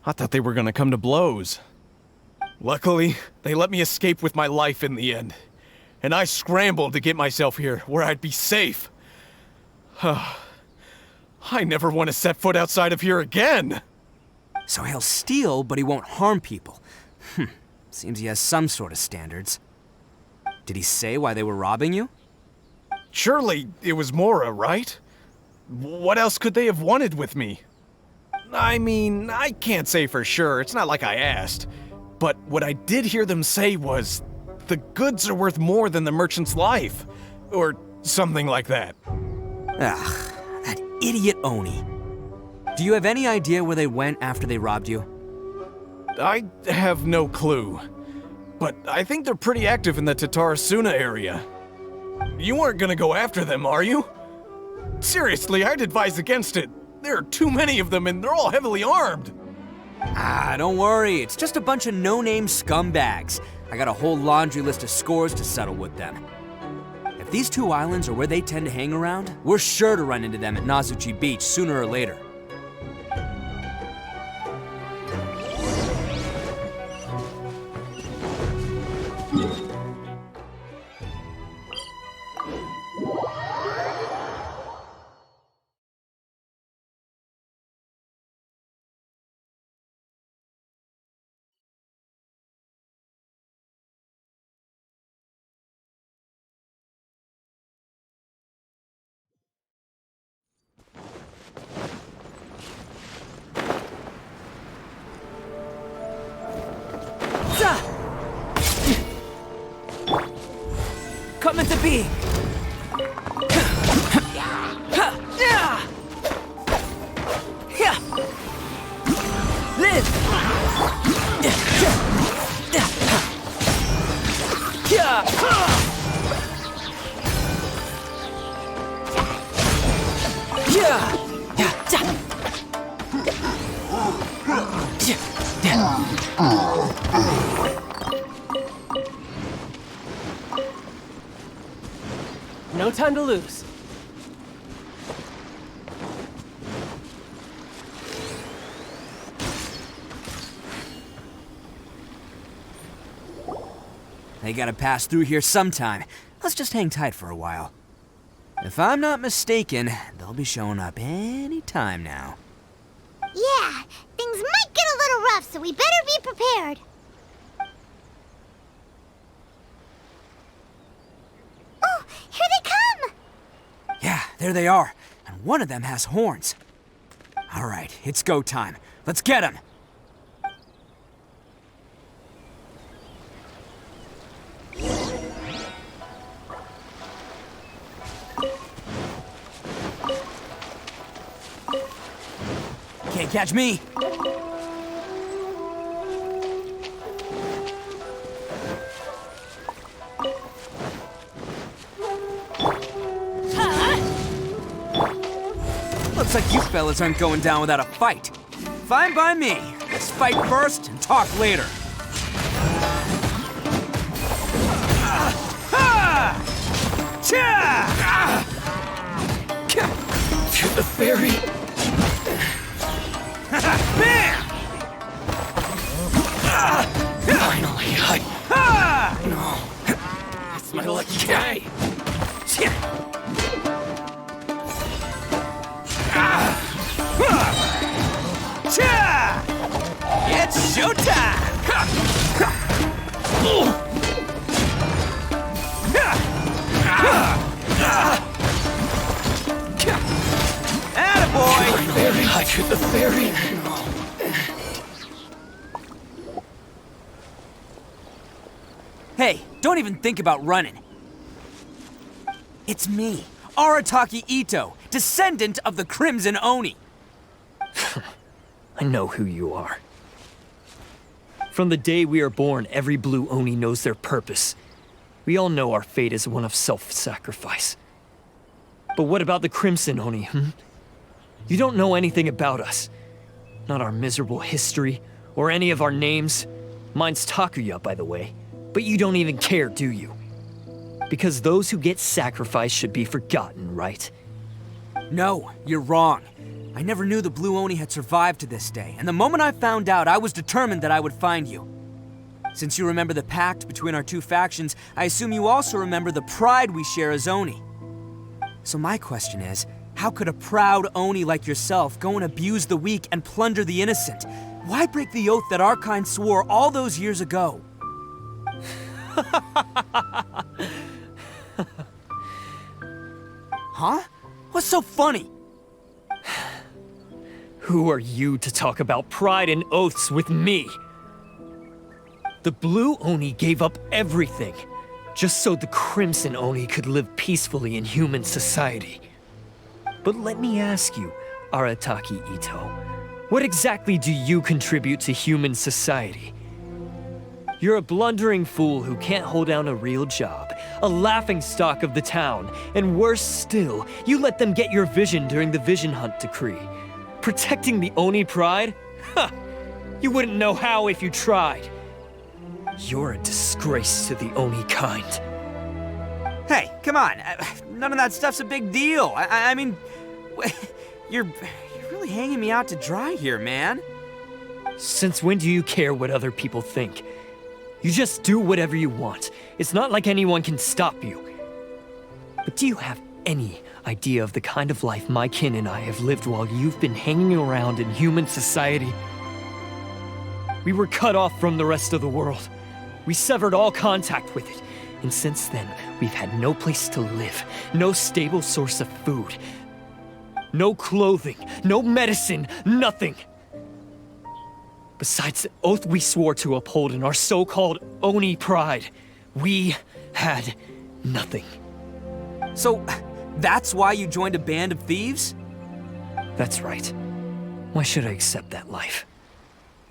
I thought they were going to come to blows. Luckily, they let me escape with my life in the end. And I scrambled to get myself here, where I'd be safe. I never want to set foot outside of here again! So he'll steal, but he won't harm people. Seems he has some sort of standards. Did he say why they were robbing you? Surely it was Mora, right? What else could they have wanted with me? I mean, I can't say for sure, it's not like I asked. But what I did hear them say was, the goods are worth more than the merchant's life. Or something like that. Ugh, that idiot Oni. Do you have any idea where they went after they robbed you? I have no clue. But I think they're pretty active in the Tatarasuna area. You aren't gonna go after them, are you? Seriously, I'd advise against it. There are too many of them and they're all heavily armed. Don't worry. It's just a bunch of no-name scumbags. I got a whole laundry list of scores to settle with them. If these two islands are where they tend to hang around, we're sure to run into them at Nazuchi Beach sooner or later. Come into being! Live! No time to lose. They gotta pass through here sometime. Let's just hang tight for a while. If I'm not mistaken, they'll be showing up any time now. Yeah, things might get a little rough, so we better be prepared. Oh, here they come! Yeah, there they are. And one of them has horns. All right, it's go time. Let's get him! Can't catch me! Looks like you fellas aren't going down without a fight. Fine by me. Let's fight first and talk later. To the ferry. Finally, No. It's my lucky day. Hey, don't even think about running. It's me, Arataki Itto, descendant of the Crimson Oni. I know who you are. From the day we are born, every blue Oni knows their purpose. We all know our fate is one of self-sacrifice. But what about the Crimson Oni, You don't know anything about us. Not our miserable history, or any of our names. Mine's Takuya, by the way. But you don't even care, do you? Because those who get sacrificed should be forgotten, right? No, you're wrong. I never knew the Blue Oni had survived to this day, and the moment I found out, I was determined that I would find you. Since you remember the pact between our two factions, I assume you also remember the pride we share as Oni. So my question is, how could a proud Oni like yourself go and abuse the weak and plunder the innocent? Why break the oath that our kind swore all those years ago? Huh? What's so funny? Who are you to talk about pride and oaths with me? The Blue Oni gave up everything, just so the Crimson Oni could live peacefully in human society. But let me ask you, Arataki Itto, what exactly do you contribute to human society? You're a blundering fool who can't hold down a real job, a laughingstock of the town, and worse still, you let them get your vision during the Vision Hunt decree. Protecting the Oni pride? Ha! You wouldn't know how if you tried. You're a disgrace to the Oni kind. Hey, come on. None of that stuff's a big deal. I mean, you're really hanging me out to dry here, man. Since when do you care what other people think? You just do whatever you want. It's not like anyone can stop you. But do you have any idea of the kind of life my kin and I have lived while you've been hanging around in human society? We were cut off from the rest of the world. We severed all contact with it. And since then, we've had no place to live, no stable source of food, no clothing, no medicine, nothing. Besides the oath we swore to uphold in our so-called Oni pride, we had nothing. So, that's why you joined a band of thieves? That's right. Why should I accept that life?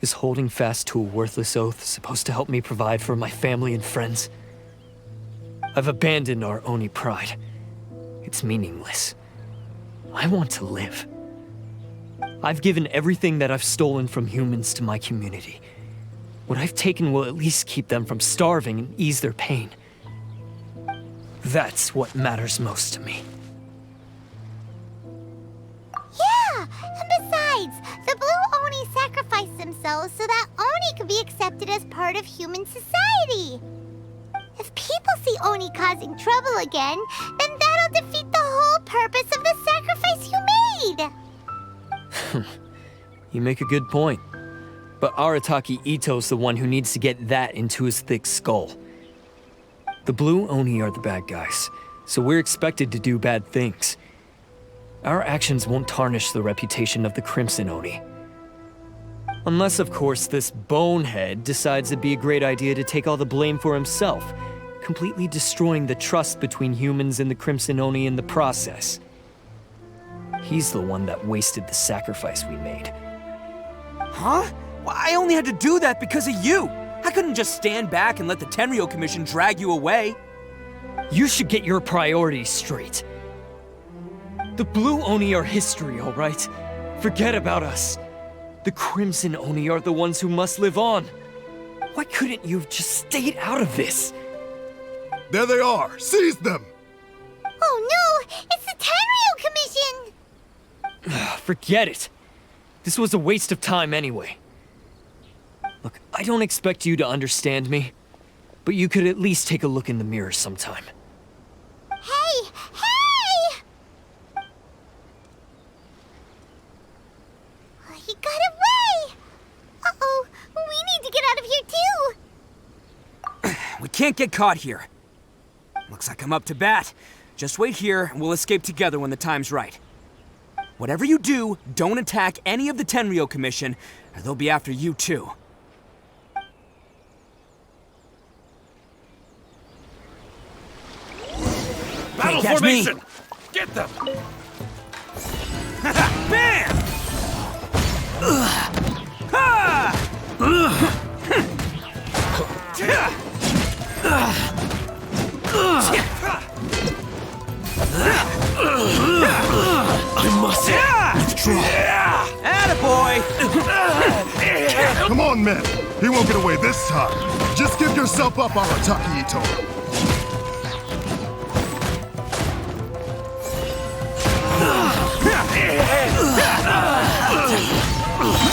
Is holding fast to a worthless oath supposed to help me provide for my family and friends? I've abandoned our Oni pride. It's meaningless. I want to live. I've given everything that I've stolen from humans to my community. What I've taken will at least keep them from starving and ease their pain. That's what matters most to me. Yeah, and besides, the Blue Oni sacrificed themselves so that Oni could be accepted as part of human society. If people see Oni causing trouble again, then that'll defeat the whole purpose of the sacrifice you made. You make a good point. But Arataki Itto's the one who needs to get that into his thick skull. The Blue Oni are the bad guys, so we're expected to do bad things. Our actions won't tarnish the reputation of the Crimson Oni. Unless, of course, this bonehead decides it'd be a great idea to take all the blame for himself, completely destroying the trust between humans and the Crimson Oni in the process. He's the one that wasted the sacrifice we made. Huh? Well, I only had to do that because of you. I couldn't just stand back and let the Tenryo Commission drag you away. You should get your priorities straight. The Blue Oni are history, all right? Forget about us. The Crimson Oni are the ones who must live on. Why couldn't you have just stayed out of this? There they are! Seize them! Oh no! It's the Tenryo Commission! Forget it. This was a waste of time anyway. Look, I don't expect you to understand me, but you could at least take a look in the mirror sometime. Hey! Hey! He got away! Uh-oh, we need to get out of here too! We can't get caught here. Looks like I'm up to bat. Just wait here, and we'll escape together when the time's right. Whatever you do, don't attack any of the Tenryo Commission, or they'll be after you too. Battle formation! Get them! Bam! I must withdraw. Attaboy! Come on, men. He won't get away this time. Just give yourself up, Arataki Itto.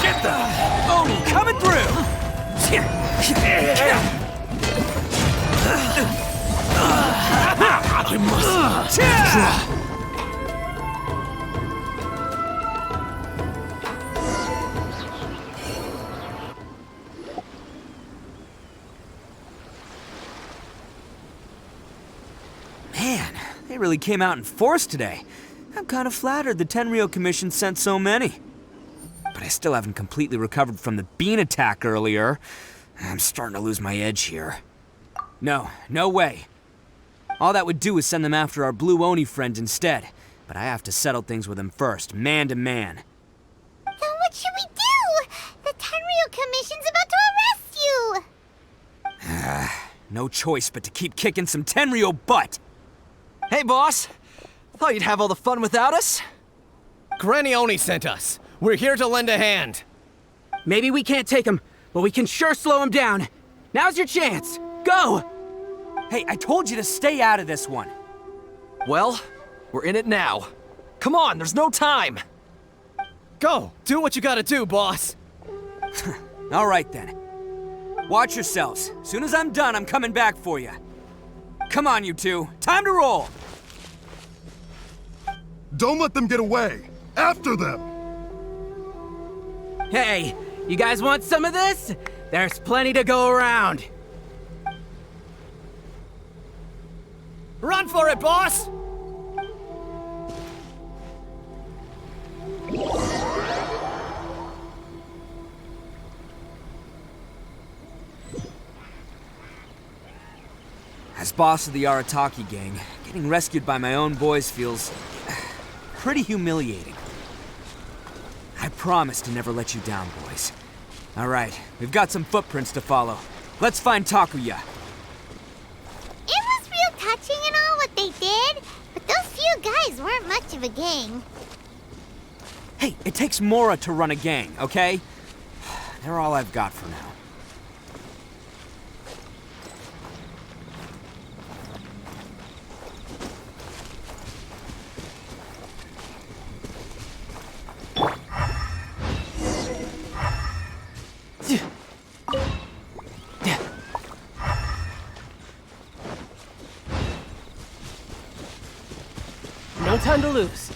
Get them! Oh, coming through! I must withdraw. Man, they really came out in force today. I'm kind of flattered the Tenryou Commission sent so many. But I still haven't completely recovered from the bean attack earlier. I'm starting to lose my edge here. No way. All that would do is send them after our Blue Oni friend instead. But I have to settle things with him first, man to man. Then what should we do? The Tenryou Commission's about to arrest you! No choice but to keep kicking some Tenryou butt! Hey, boss. Thought you'd have all the fun without us? Granny Oni sent us. We're here to lend a hand. Maybe we can't take him, but we can sure slow him down. Now's your chance. Go! Hey, I told you to stay out of this one. Well, we're in it now. Come on, there's no time. Go, do what you gotta do, boss. All right then. Watch yourselves. Soon as I'm done, I'm coming back for you. Come on, you two. Time to roll. Don't let them get away. After them. Hey, you guys want some of this? There's plenty to go around. Run for it, boss! As boss of the Arataki gang, getting rescued by my own boys feels pretty humiliating. I promise to never let you down, boys. All right, we've got some footprints to follow. Let's find Takuya. It was real touching and all what they did, but those few guys weren't much of a gang. Hey, it takes Mora to run a gang, okay? They're all I've got for now. No time to lose.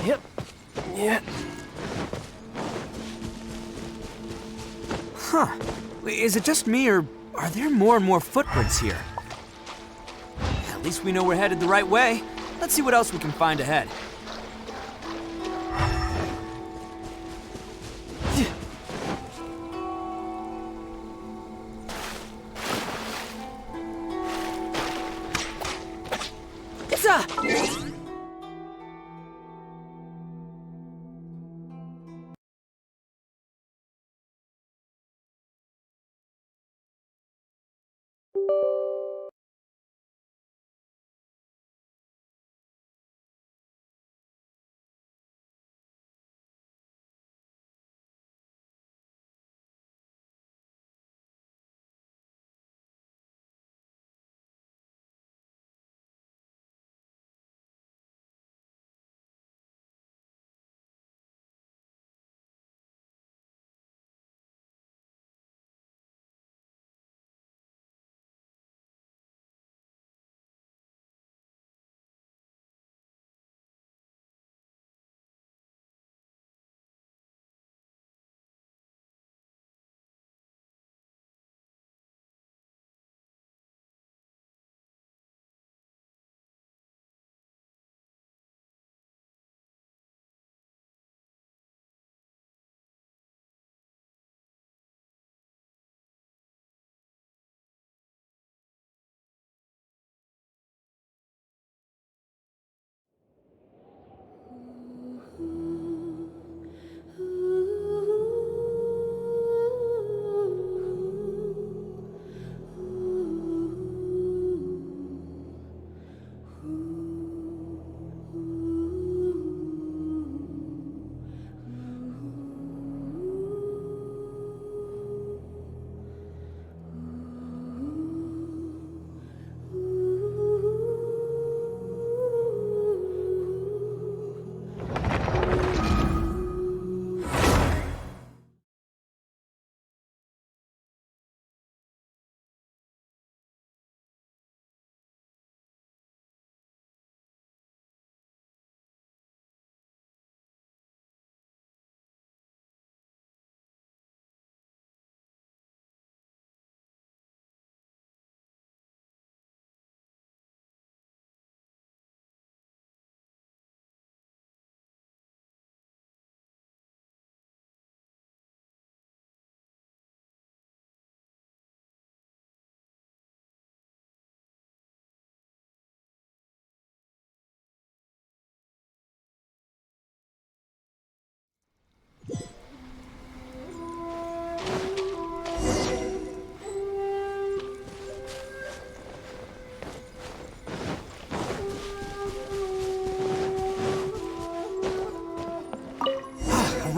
Yep. Yeah. Huh. Is it just me, or are there more and more footprints here? At least we know we're headed the right way. Let's see what else we can find ahead.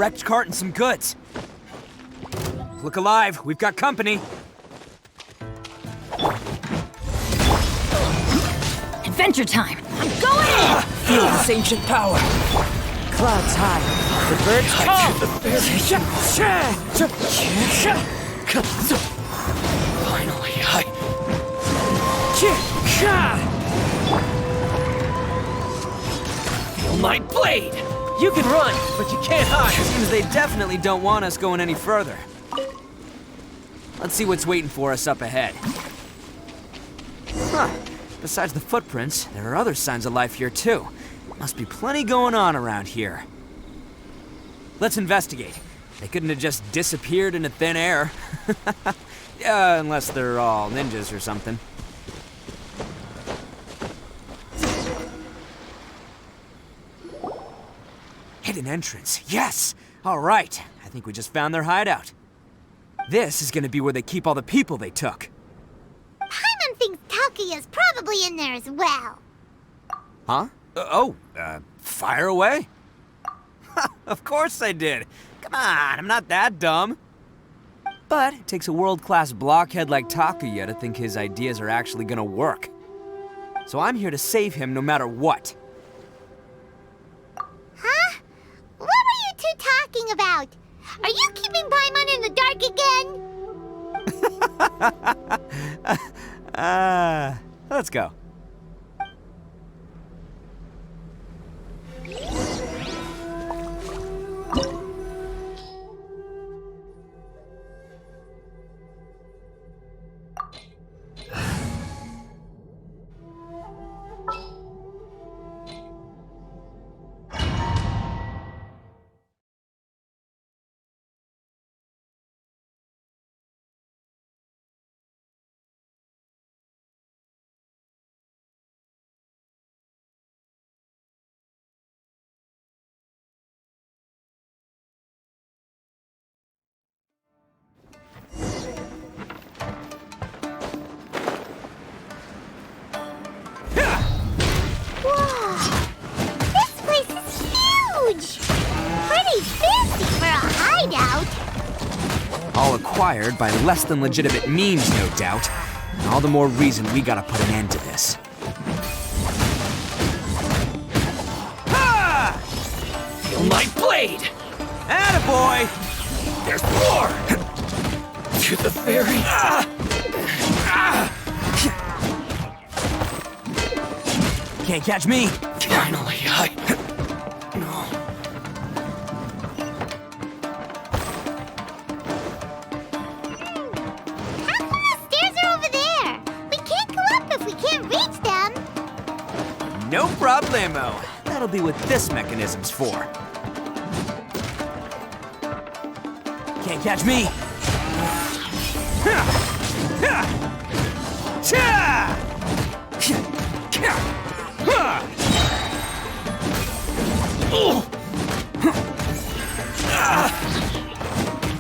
wrecked cart and some goods. Look alive, we've got company. Adventure time! I'm going in! Feel this ancient power. Clouds high. The birds call. Finally, Feel my blade! You can run, but you can't hide! Seems they definitely don't want us going any further. Let's see what's waiting for us up ahead. Huh. Besides the footprints, there are other signs of life here too. Must be plenty going on around here. Let's investigate. They couldn't have just disappeared into thin air. Yeah, unless they're all ninjas or something. Hidden entrance, yes! All right, I think we just found their hideout. This is gonna be where they keep all the people they took. Paimon thinks Takuya's probably in there as well. Huh? Fire away? Of course I did. Come on, I'm not that dumb. But it takes a world-class blockhead like Takuya to think his ideas are actually gonna work. So I'm here to save him no matter what. Huh? What were you two talking about? Are you keeping Paimon in the dark again? Let's go. All acquired by less than legitimate means, no doubt. And all the more reason we gotta put an end to this. Ha! Feel my blade! Attaboy! There's more! To the very... Can't catch me! Finally, No problemo. That'll be what this mechanism's for. Can't catch me.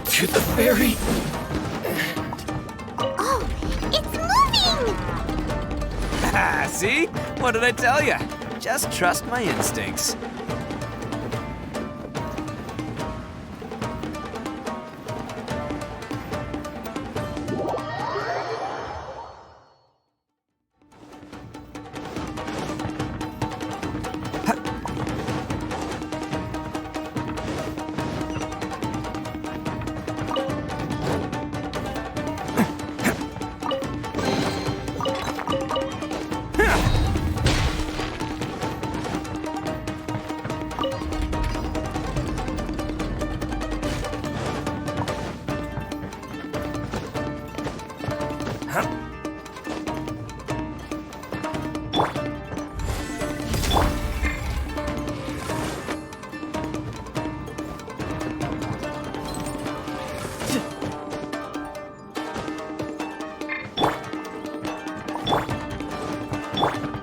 To the very... Oh, it's moving! See? What did I tell you? Just trust my instincts.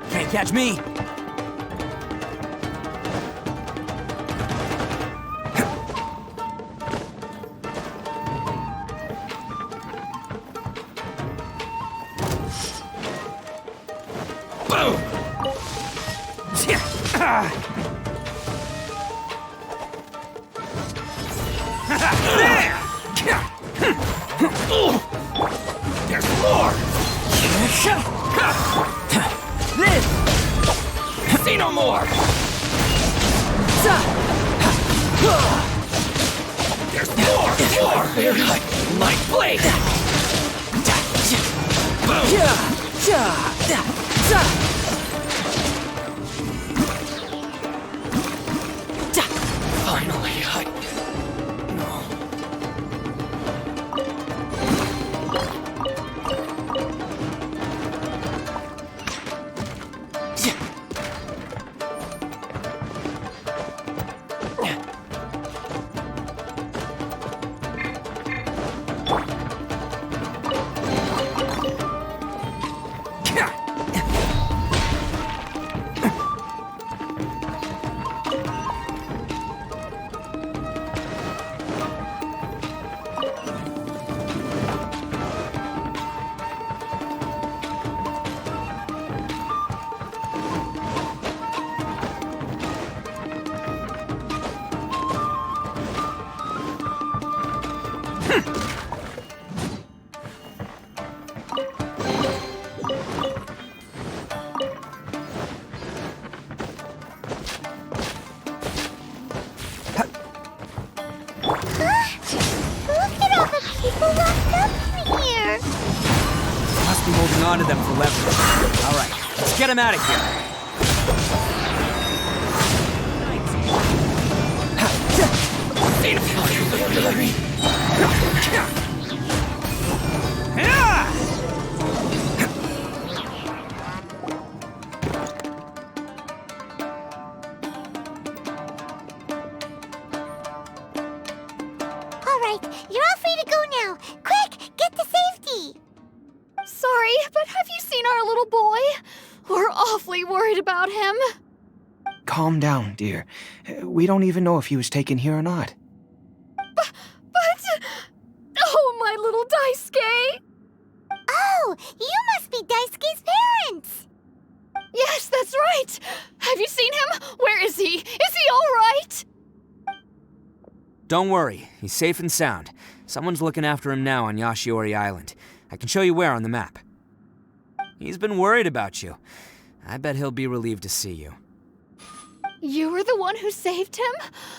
Can't catch me. Boom! This! See no more! There's more! Very light blade! Finally, no. Look at all the people locked up here. Must be holding on to them for leverage. All right, let's get him out of here. All right, you're all free to go now. Quick, get to safety. Sorry, but have you seen our little boy? We're awfully worried about him. Calm down, dear. We don't even know if he was taken here or not. But... Oh, my little Daisuke! Oh, you must be Daisuke's parents. Yes, that's right. Have you seen him? Where is he? Is he all right? Don't worry, he's safe and sound. Someone's looking after him now on Yashiori Island. I can show you where on the map. He's been worried about you. I bet he'll be relieved to see you. You were the one who saved him?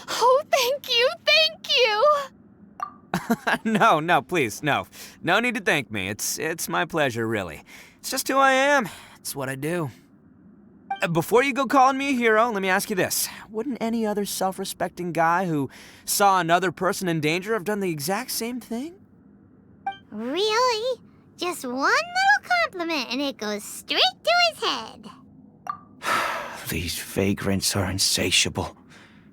Oh, thank you, thank you! No, please, no. No need to thank me. It's my pleasure, really. It's just who I am. It's what I do. Before you go calling me a hero, let me ask you this. Wouldn't any other self-respecting guy who saw another person in danger have done the exact same thing? Really? Just one little compliment and it goes straight to his head. These vagrants are insatiable.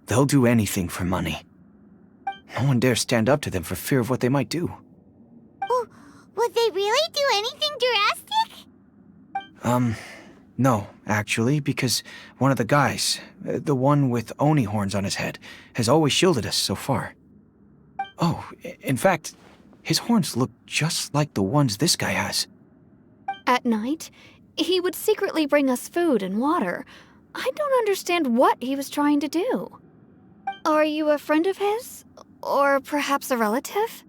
They'll do anything for money. No one dares stand up to them for fear of what they might do. Oh, would they really do anything drastic? No, actually, because one of the guys, the one with Oni horns on his head, has always shielded us so far. Oh, in fact, his horns look just like the ones this guy has. At night, he would secretly bring us food and water. I don't understand what he was trying to do. Are you a friend of his? Or perhaps a relative?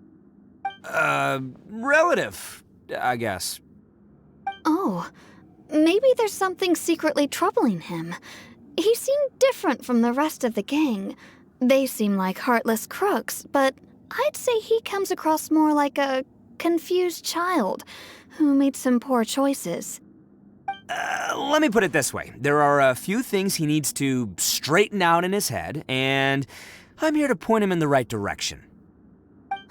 Relative, I guess. Oh, maybe there's something secretly troubling him. He seemed different from the rest of the gang. They seem like heartless crooks, but I'd say he comes across more like a confused child who made some poor choices. Let me put it this way. There are a few things he needs to straighten out in his head, and I'm here to point him in the right direction.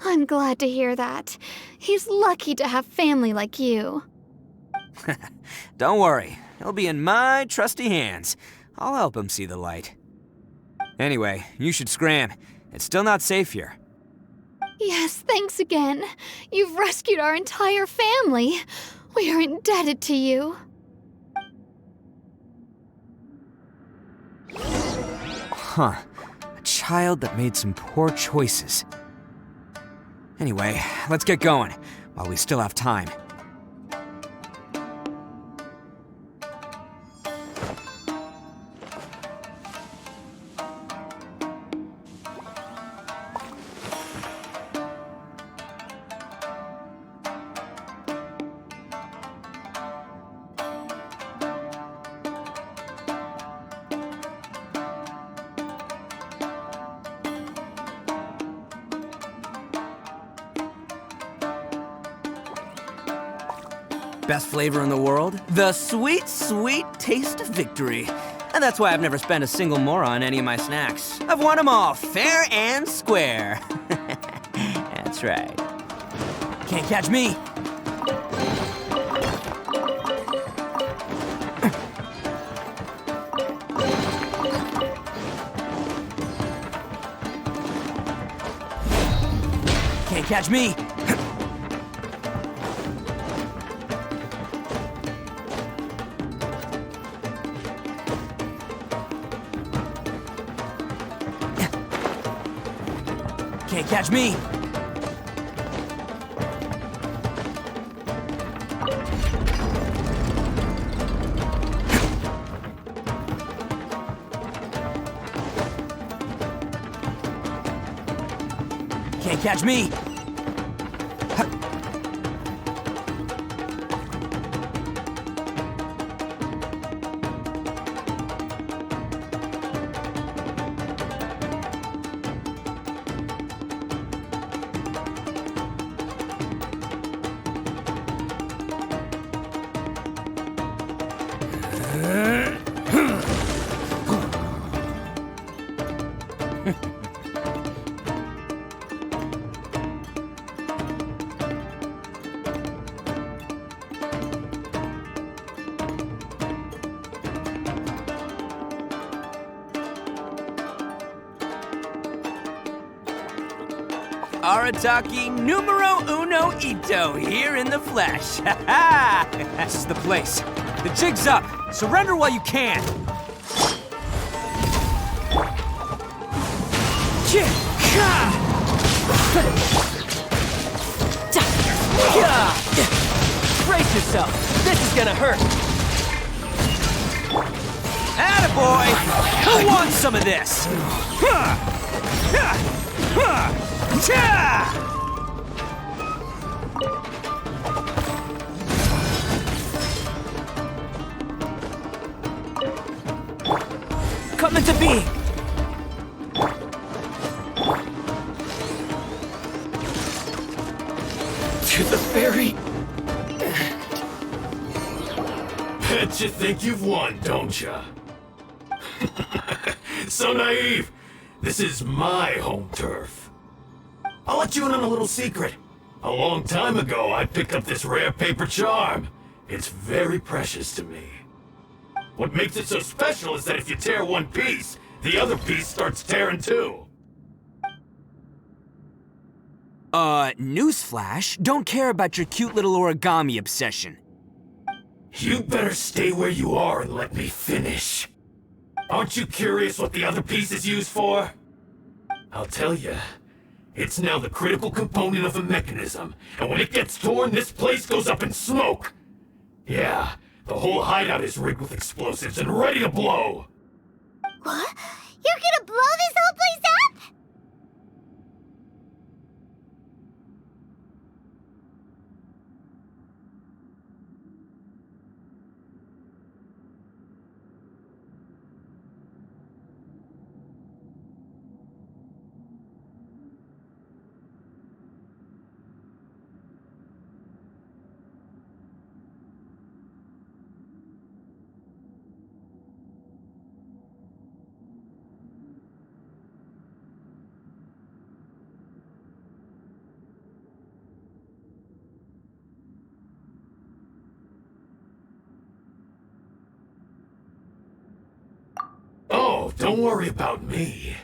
I'm glad to hear that. He's lucky to have family like you. Don't worry. He'll be in my trusty hands. I'll help him see the light. Anyway, you should scram. It's still not safe here. Yes, thanks again. You've rescued our entire family. We are indebted to you. Huh. A child that made some poor choices. Anyway, let's get going, while we still have time. Best flavor in the world? The sweet, sweet taste of victory. And that's why I've never spent a single mora on any of my snacks. I've won them all fair and square. That's right. Can't catch me. Can't catch me. Can't catch me. Can't catch me. Arataki numero uno Itto here in the flesh. Ha ha! This is the place. The jig's up. Surrender while you can. Brace yourself. This is gonna hurt. Attaboy! Who wants some of this? Come into being! To the ferry! Bet you think you've won, don't ya? So naive! This is my home turf. I'll let you in on a little secret. A long time ago, I picked up this rare paper charm. It's very precious to me. What makes it so special is that if you tear one piece, the other piece starts tearing too. Newsflash, don't care about your cute little origami obsession. You better stay where you are and let me finish. Aren't you curious what the other piece is used for? I'll tell you. It's now the critical component of a mechanism, and when it gets torn, this place goes up in smoke. Yeah, the whole hideout is rigged with explosives and ready to blow. What? You're gonna blow this whole place up? Oh, don't worry about me.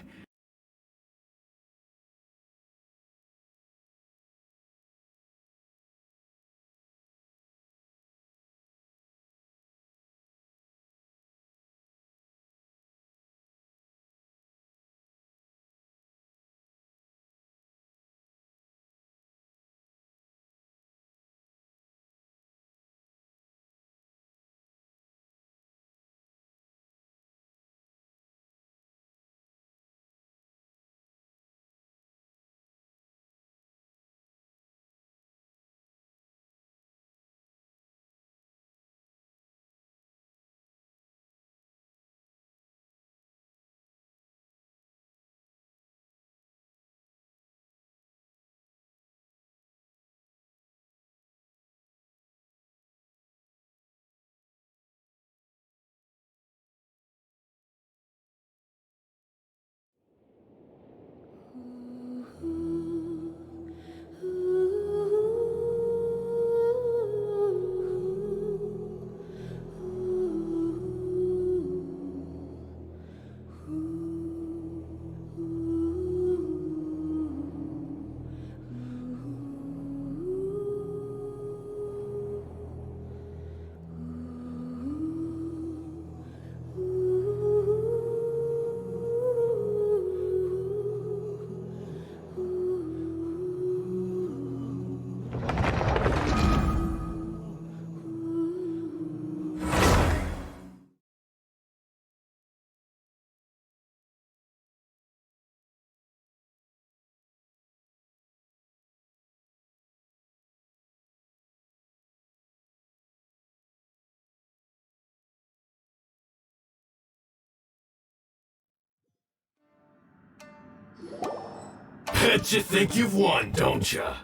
Bet you think you've won, don't ya?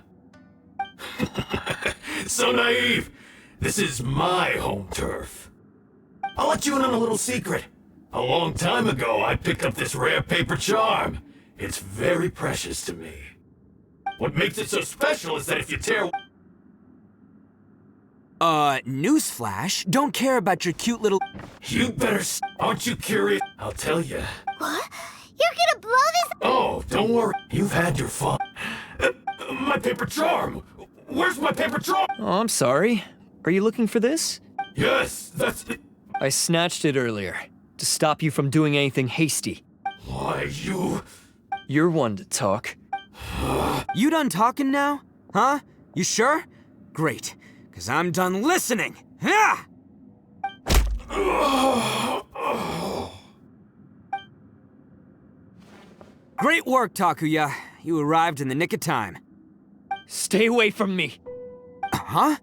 So naive. This is my home turf. I'll let you in on a little secret. A long time ago, I picked up this rare paper charm. It's very precious to me. What makes it so special is that if you tear... Newsflash, don't care about your cute little... You better aren't you curious? I'll tell you. What? You're gonna blow this? Oh, don't worry. You've had your fun. My paper charm! Where's my paper charm? Oh, I'm sorry. Are you looking for this? Yes, that's it. I snatched it earlier, to stop you from doing anything hasty. Why, you... You're one to talk. You done talking now? Huh? You sure? Great, because I'm done listening. Ah! Great work, Takuya. You arrived in the nick of time. Stay away from me. Huh?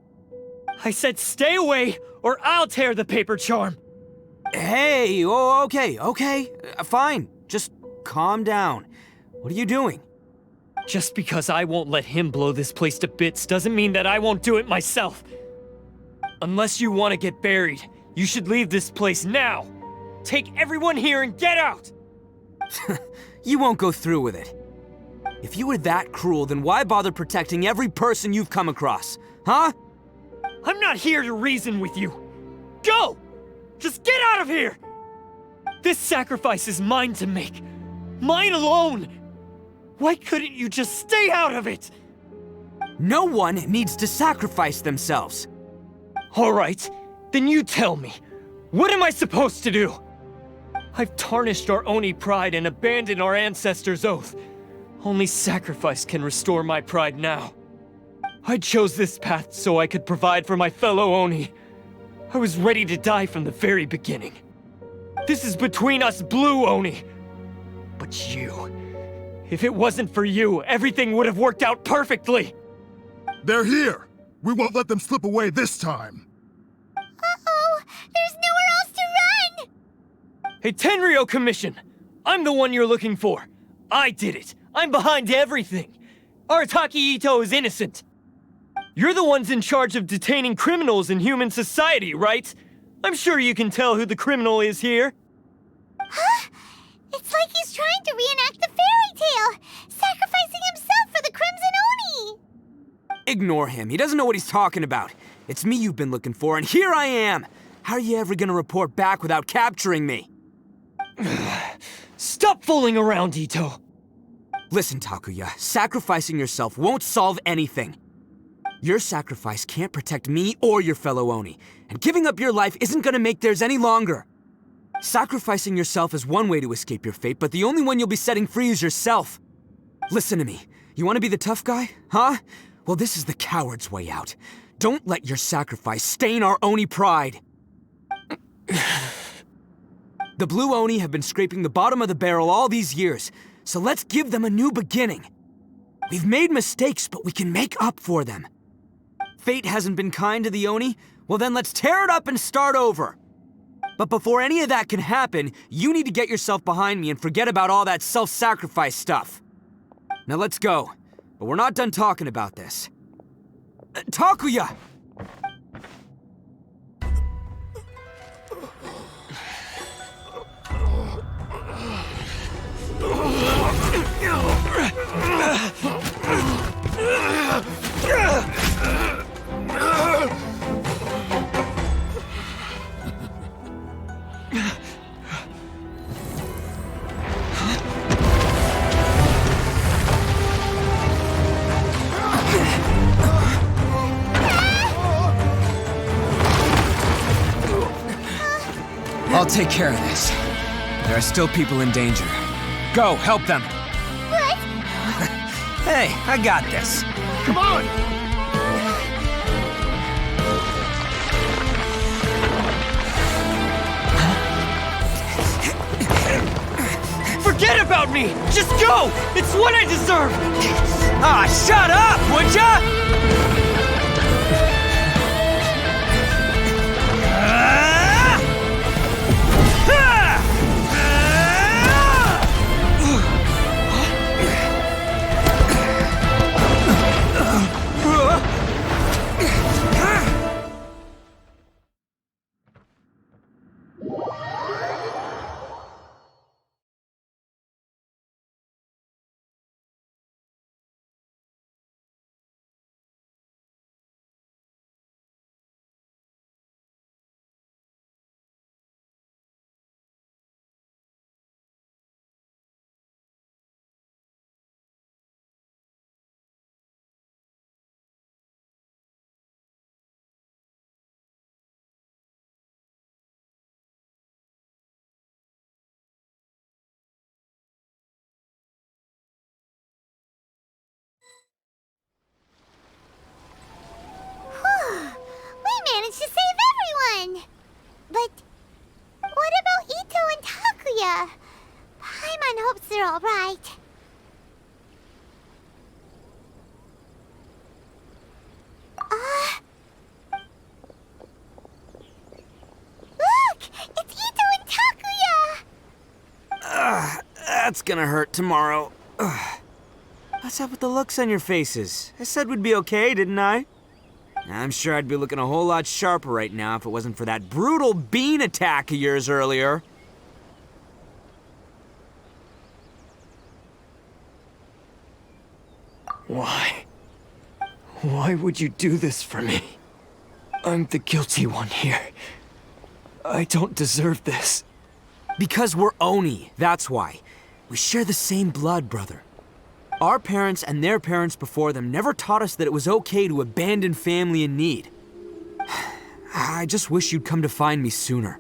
I said stay away, or I'll tear the paper charm. Hey, okay. Fine. Just calm down. What are you doing? Just because I won't let him blow this place to bits doesn't mean that I won't do it myself. Unless you want to get buried, you should leave this place now. Take everyone here and get out! You won't go through with it. If you were that cruel, then why bother protecting every person you've come across? Huh? I'm not here to reason with you. Go! Just get out of here! This sacrifice is mine to make. Mine alone! Why couldn't you just stay out of it? No one needs to sacrifice themselves. All right, then you tell me. What am I supposed to do? I've tarnished our Oni pride and abandoned our ancestors' oath. Only sacrifice can restore my pride now. I chose this path so I could provide for my fellow Oni. I was ready to die from the very beginning. This is between us Blue Oni. But you... If it wasn't for you, everything would have worked out perfectly! They're here! We won't let them slip away this time! Uh-oh! There's nowhere else to run! Hey, Tenryo Commission! I'm the one you're looking for. I did it. I'm behind everything. Arataki Itto is innocent. You're the ones in charge of detaining criminals in human society, right? I'm sure you can tell who the criminal is here. Huh? It's like he's trying to reenact the fairy tale, sacrificing himself for the Crimson Oni! Ignore him. He doesn't know what he's talking about. It's me you've been looking for, and here I am! How are you ever gonna report back without capturing me? Stop fooling around, Itto! Listen, Takuya, sacrificing yourself won't solve anything. Your sacrifice can't protect me or your fellow Oni, and giving up your life isn't gonna make theirs any longer. Sacrificing yourself is one way to escape your fate, but the only one you'll be setting free is yourself. Listen to me. You want to be the tough guy? Huh? Well, this is the coward's way out. Don't let your sacrifice stain our Oni pride. The Blue Oni have been scraping the bottom of the barrel all these years, so let's give them a new beginning. We've made mistakes, but we can make up for them. Fate hasn't been kind to the Oni? Well then let's tear it up and start over. But before any of that can happen, you need to get yourself behind me and forget about all that self-sacrifice stuff. Now let's go. But we're not done talking about this. Takuya! I'll take care of this. There are still people in danger. Go, help them. What? Hey, I got this. Come on! Forget about me! Just go! It's what I deserve! Ah, shut up, would ya? hopes they're all right. Look! It's Itto and Takuya! That's gonna hurt tomorrow. What's up with the looks on your faces? I said we'd be okay, didn't I? I'm sure I'd be looking a whole lot sharper right now if it wasn't for that brutal bean attack of yours earlier. Why? Why would you do this for me? I'm the guilty one here. I don't deserve this. Because we're Oni, that's why. We share the same blood, brother. Our parents and their parents before them never taught us that it was okay to abandon family in need. I just wish you'd come to find me sooner.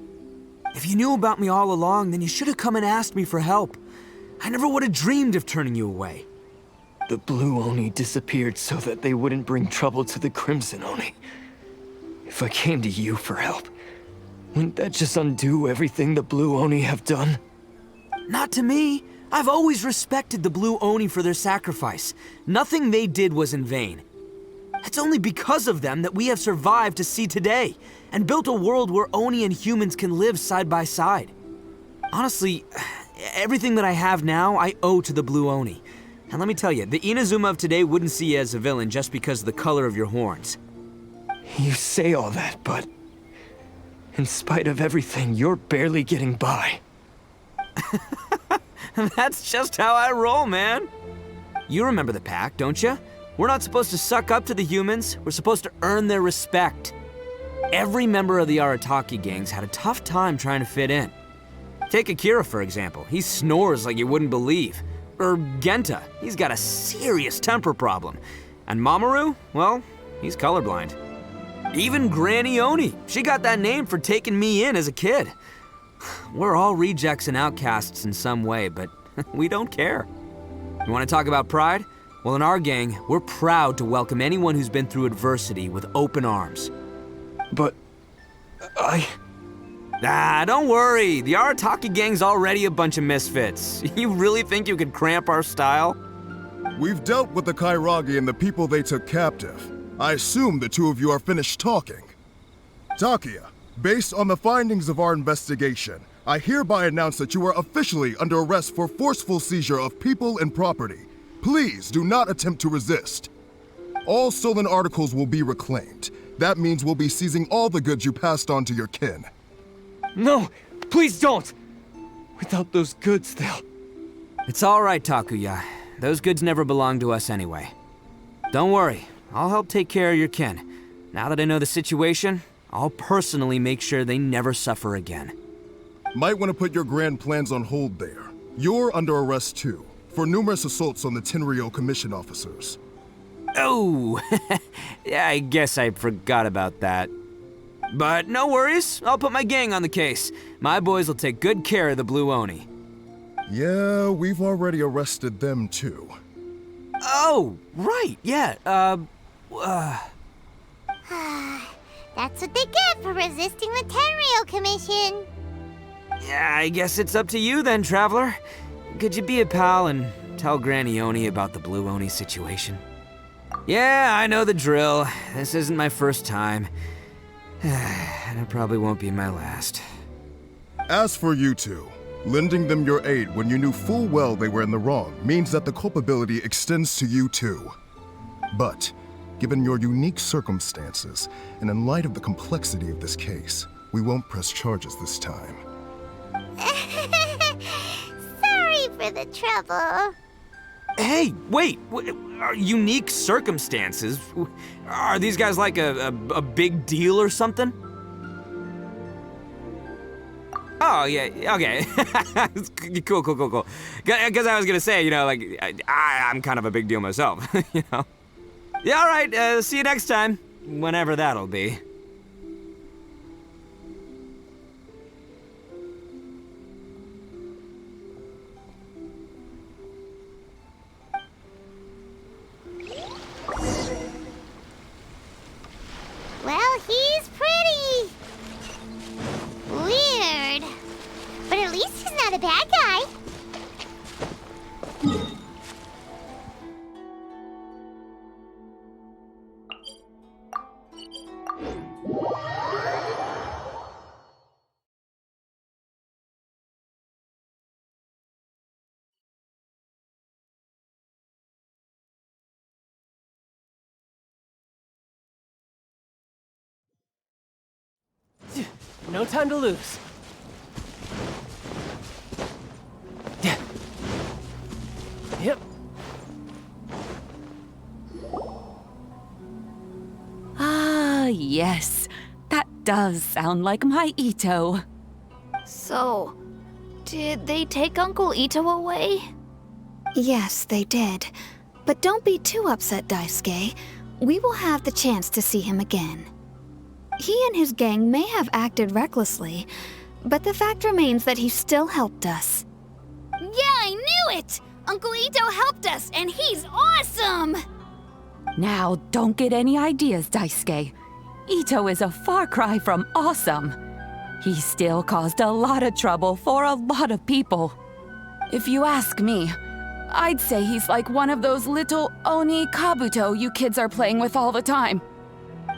If you knew about me all along, then you should have come and asked me for help. I never would have dreamed of turning you away. The Blue Oni disappeared so that they wouldn't bring trouble to the Crimson Oni. If I came to you for help, wouldn't that just undo everything the Blue Oni have done? Not to me. I've always respected the Blue Oni for their sacrifice. Nothing they did was in vain. It's only because of them that we have survived to see today, and built a world where Oni and humans can live side by side. Honestly, everything that I have now, I owe to the Blue Oni. And let me tell you, the Inazuma of today wouldn't see you as a villain just because of the color of your horns. You say all that, but in spite of everything, you're barely getting by. That's just how I roll, man. You remember the pact, don't you? We're not supposed to suck up to the humans. We're supposed to earn their respect. Every member of the Arataki gangs had a tough time trying to fit in. Take Akira, for example. He snores like you wouldn't believe. Or Genta. He's got a serious temper problem. And Mamoru, well, he's colorblind. Even Granny Oni. She got that name for taking me in as a kid. We're all rejects and outcasts in some way, but we don't care. You want to talk about pride? Well, in our gang, we're proud to welcome anyone who's been through adversity with open arms. But don't worry. The Arataki gang's already a bunch of misfits. You really think you could cramp our style? We've dealt with the Kairagi and the people they took captive. I assume the two of you are finished talking. Takuya, based on the findings of our investigation, I hereby announce that you are officially under arrest for forceful seizure of people and property. Please do not attempt to resist. All stolen articles will be reclaimed. That means we'll be seizing all the goods you passed on to your kin. No, please don't! Without those goods, they'll... It's all right, Takuya. Those goods never belonged to us anyway. Don't worry, I'll help take care of your kin. Now that I know the situation, I'll personally make sure they never suffer again. Might want to put your grand plans on hold there. You're under arrest too, for numerous assaults on the Tenryou Commission officers. Oh, yeah, I guess I forgot about that. But no worries, I'll put my gang on the case. My boys will take good care of the Blue Oni. Yeah, we've already arrested them too. Oh, right, yeah, That's what they get for resisting the Tenryou Commission. Yeah, I guess it's up to you then, Traveler. Could you be a pal and tell Granny Oni about the Blue Oni situation? Yeah, I know the drill. This isn't my first time. And it probably won't be my last. As for you two, lending them your aid when you knew full well they were in the wrong means that the culpability extends to you too. But, given your unique circumstances, and in light of the complexity of this case, we won't press charges this time. Sorry for the trouble. Hey, wait, unique circumstances? Are these guys like a big deal or something? Oh, yeah, okay. Cool. Because I was gonna say, you know, like, I'm kind of a big deal myself, you know? Yeah, all right, see you next time, whenever that'll be. Well, he's pretty. Weird. But at least he's not a bad guy. No time to lose. Yep. Ah, yes. That does sound like my Itto. So, did they take Uncle Itto away? Yes, they did. But don't be too upset, Daisuke. We will have the chance to see him again. He and his gang may have acted recklessly, but the fact remains that he still helped us. Yeah, I knew it! Uncle Itto helped us, and he's awesome! Now, don't get any ideas, Daisuke. Itto is a far cry from awesome. He still caused a lot of trouble for a lot of people. If you ask me, I'd say he's like one of those little Oni Kabuto you kids are playing with all the time.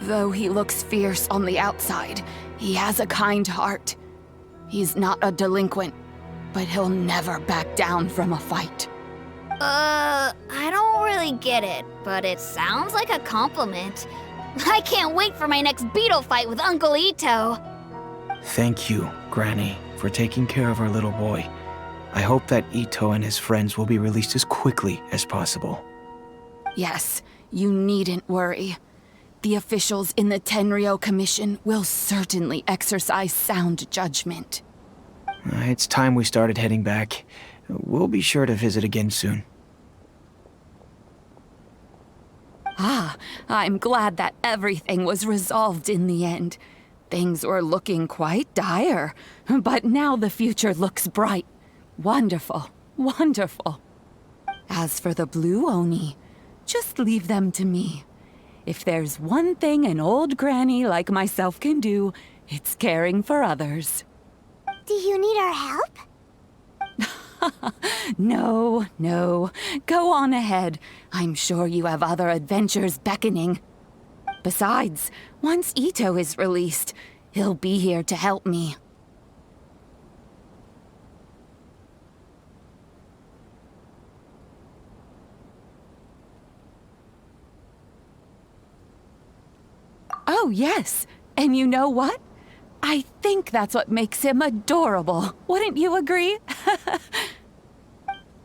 Though he looks fierce on the outside, he has a kind heart. He's not a delinquent, but he'll never back down from a fight. I don't really get it, but it sounds like a compliment. I can't wait for my next beetle fight with Uncle Itto. Thank you, Granny, for taking care of our little boy. I hope that Itto and his friends will be released as quickly as possible. Yes, you needn't worry. The officials in the Tenryo Commission will certainly exercise sound judgment. It's time we started heading back. We'll be sure to visit again soon. Ah, I'm glad that everything was resolved in the end. Things were looking quite dire, but now the future looks bright. Wonderful, wonderful. As for the Blue Oni, just leave them to me. If there's one thing an old granny like myself can do, it's caring for others. Do you need our help? No. Go on ahead. I'm sure you have other adventures beckoning. Besides, once Itto is released, he'll be here to help me. Oh, yes. And you know what? I think that's what makes him adorable. Wouldn't you agree?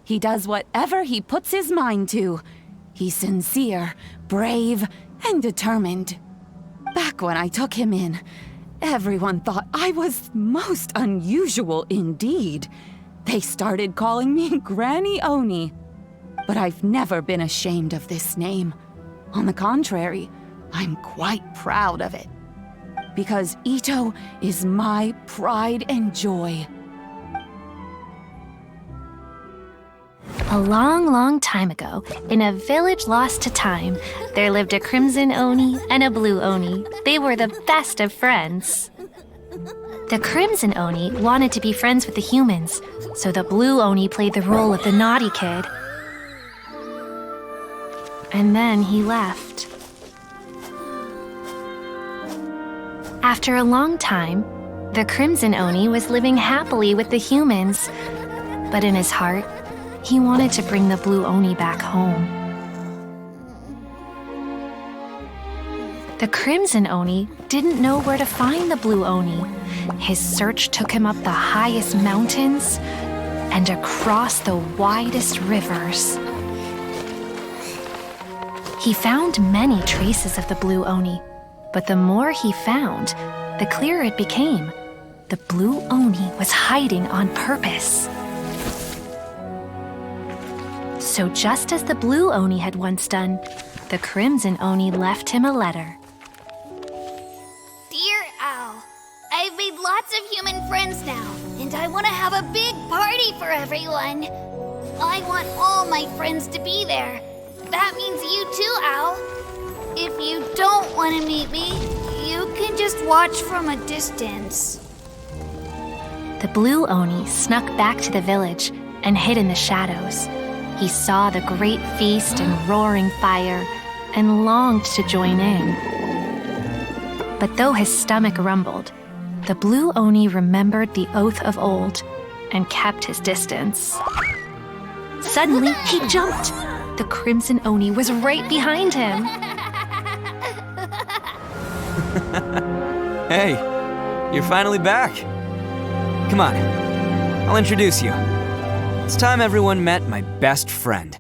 He does whatever he puts his mind to. He's sincere, brave, and determined. Back when I took him in, everyone thought I was most unusual indeed. They started calling me Granny Oni. But I've never been ashamed of this name. On the contrary, I'm quite proud of it. Because Itto is my pride and joy. A long time ago, in a village lost to time, there lived a crimson Oni and a blue Oni. They were the best of friends. The crimson Oni wanted to be friends with the humans, so the blue Oni played the role of the naughty kid. And then he left. After a long time, the crimson Oni was living happily with the humans, but in his heart, he wanted to bring the blue Oni back home. The crimson Oni didn't know where to find the blue Oni. His search took him up the highest mountains and across the widest rivers. He found many traces of the blue Oni, but the more he found, the clearer it became. The blue Oni was hiding on purpose. So just as the blue Oni had once done, the crimson Oni left him a letter. Dear Owl, I've made lots of human friends now, and I want to have a big party for everyone. I want all my friends to be there. That means you too, Owl. If you don't want to meet me, you can just watch from a distance. The blue Oni snuck back to the village and hid in the shadows. He saw the great feast and roaring fire and longed to join in. But though his stomach rumbled, the blue Oni remembered the oath of old and kept his distance. Suddenly, he jumped. The crimson Oni was right behind him. Hey, You're finally back. Come on, I'll introduce you. It's time everyone met my best friend.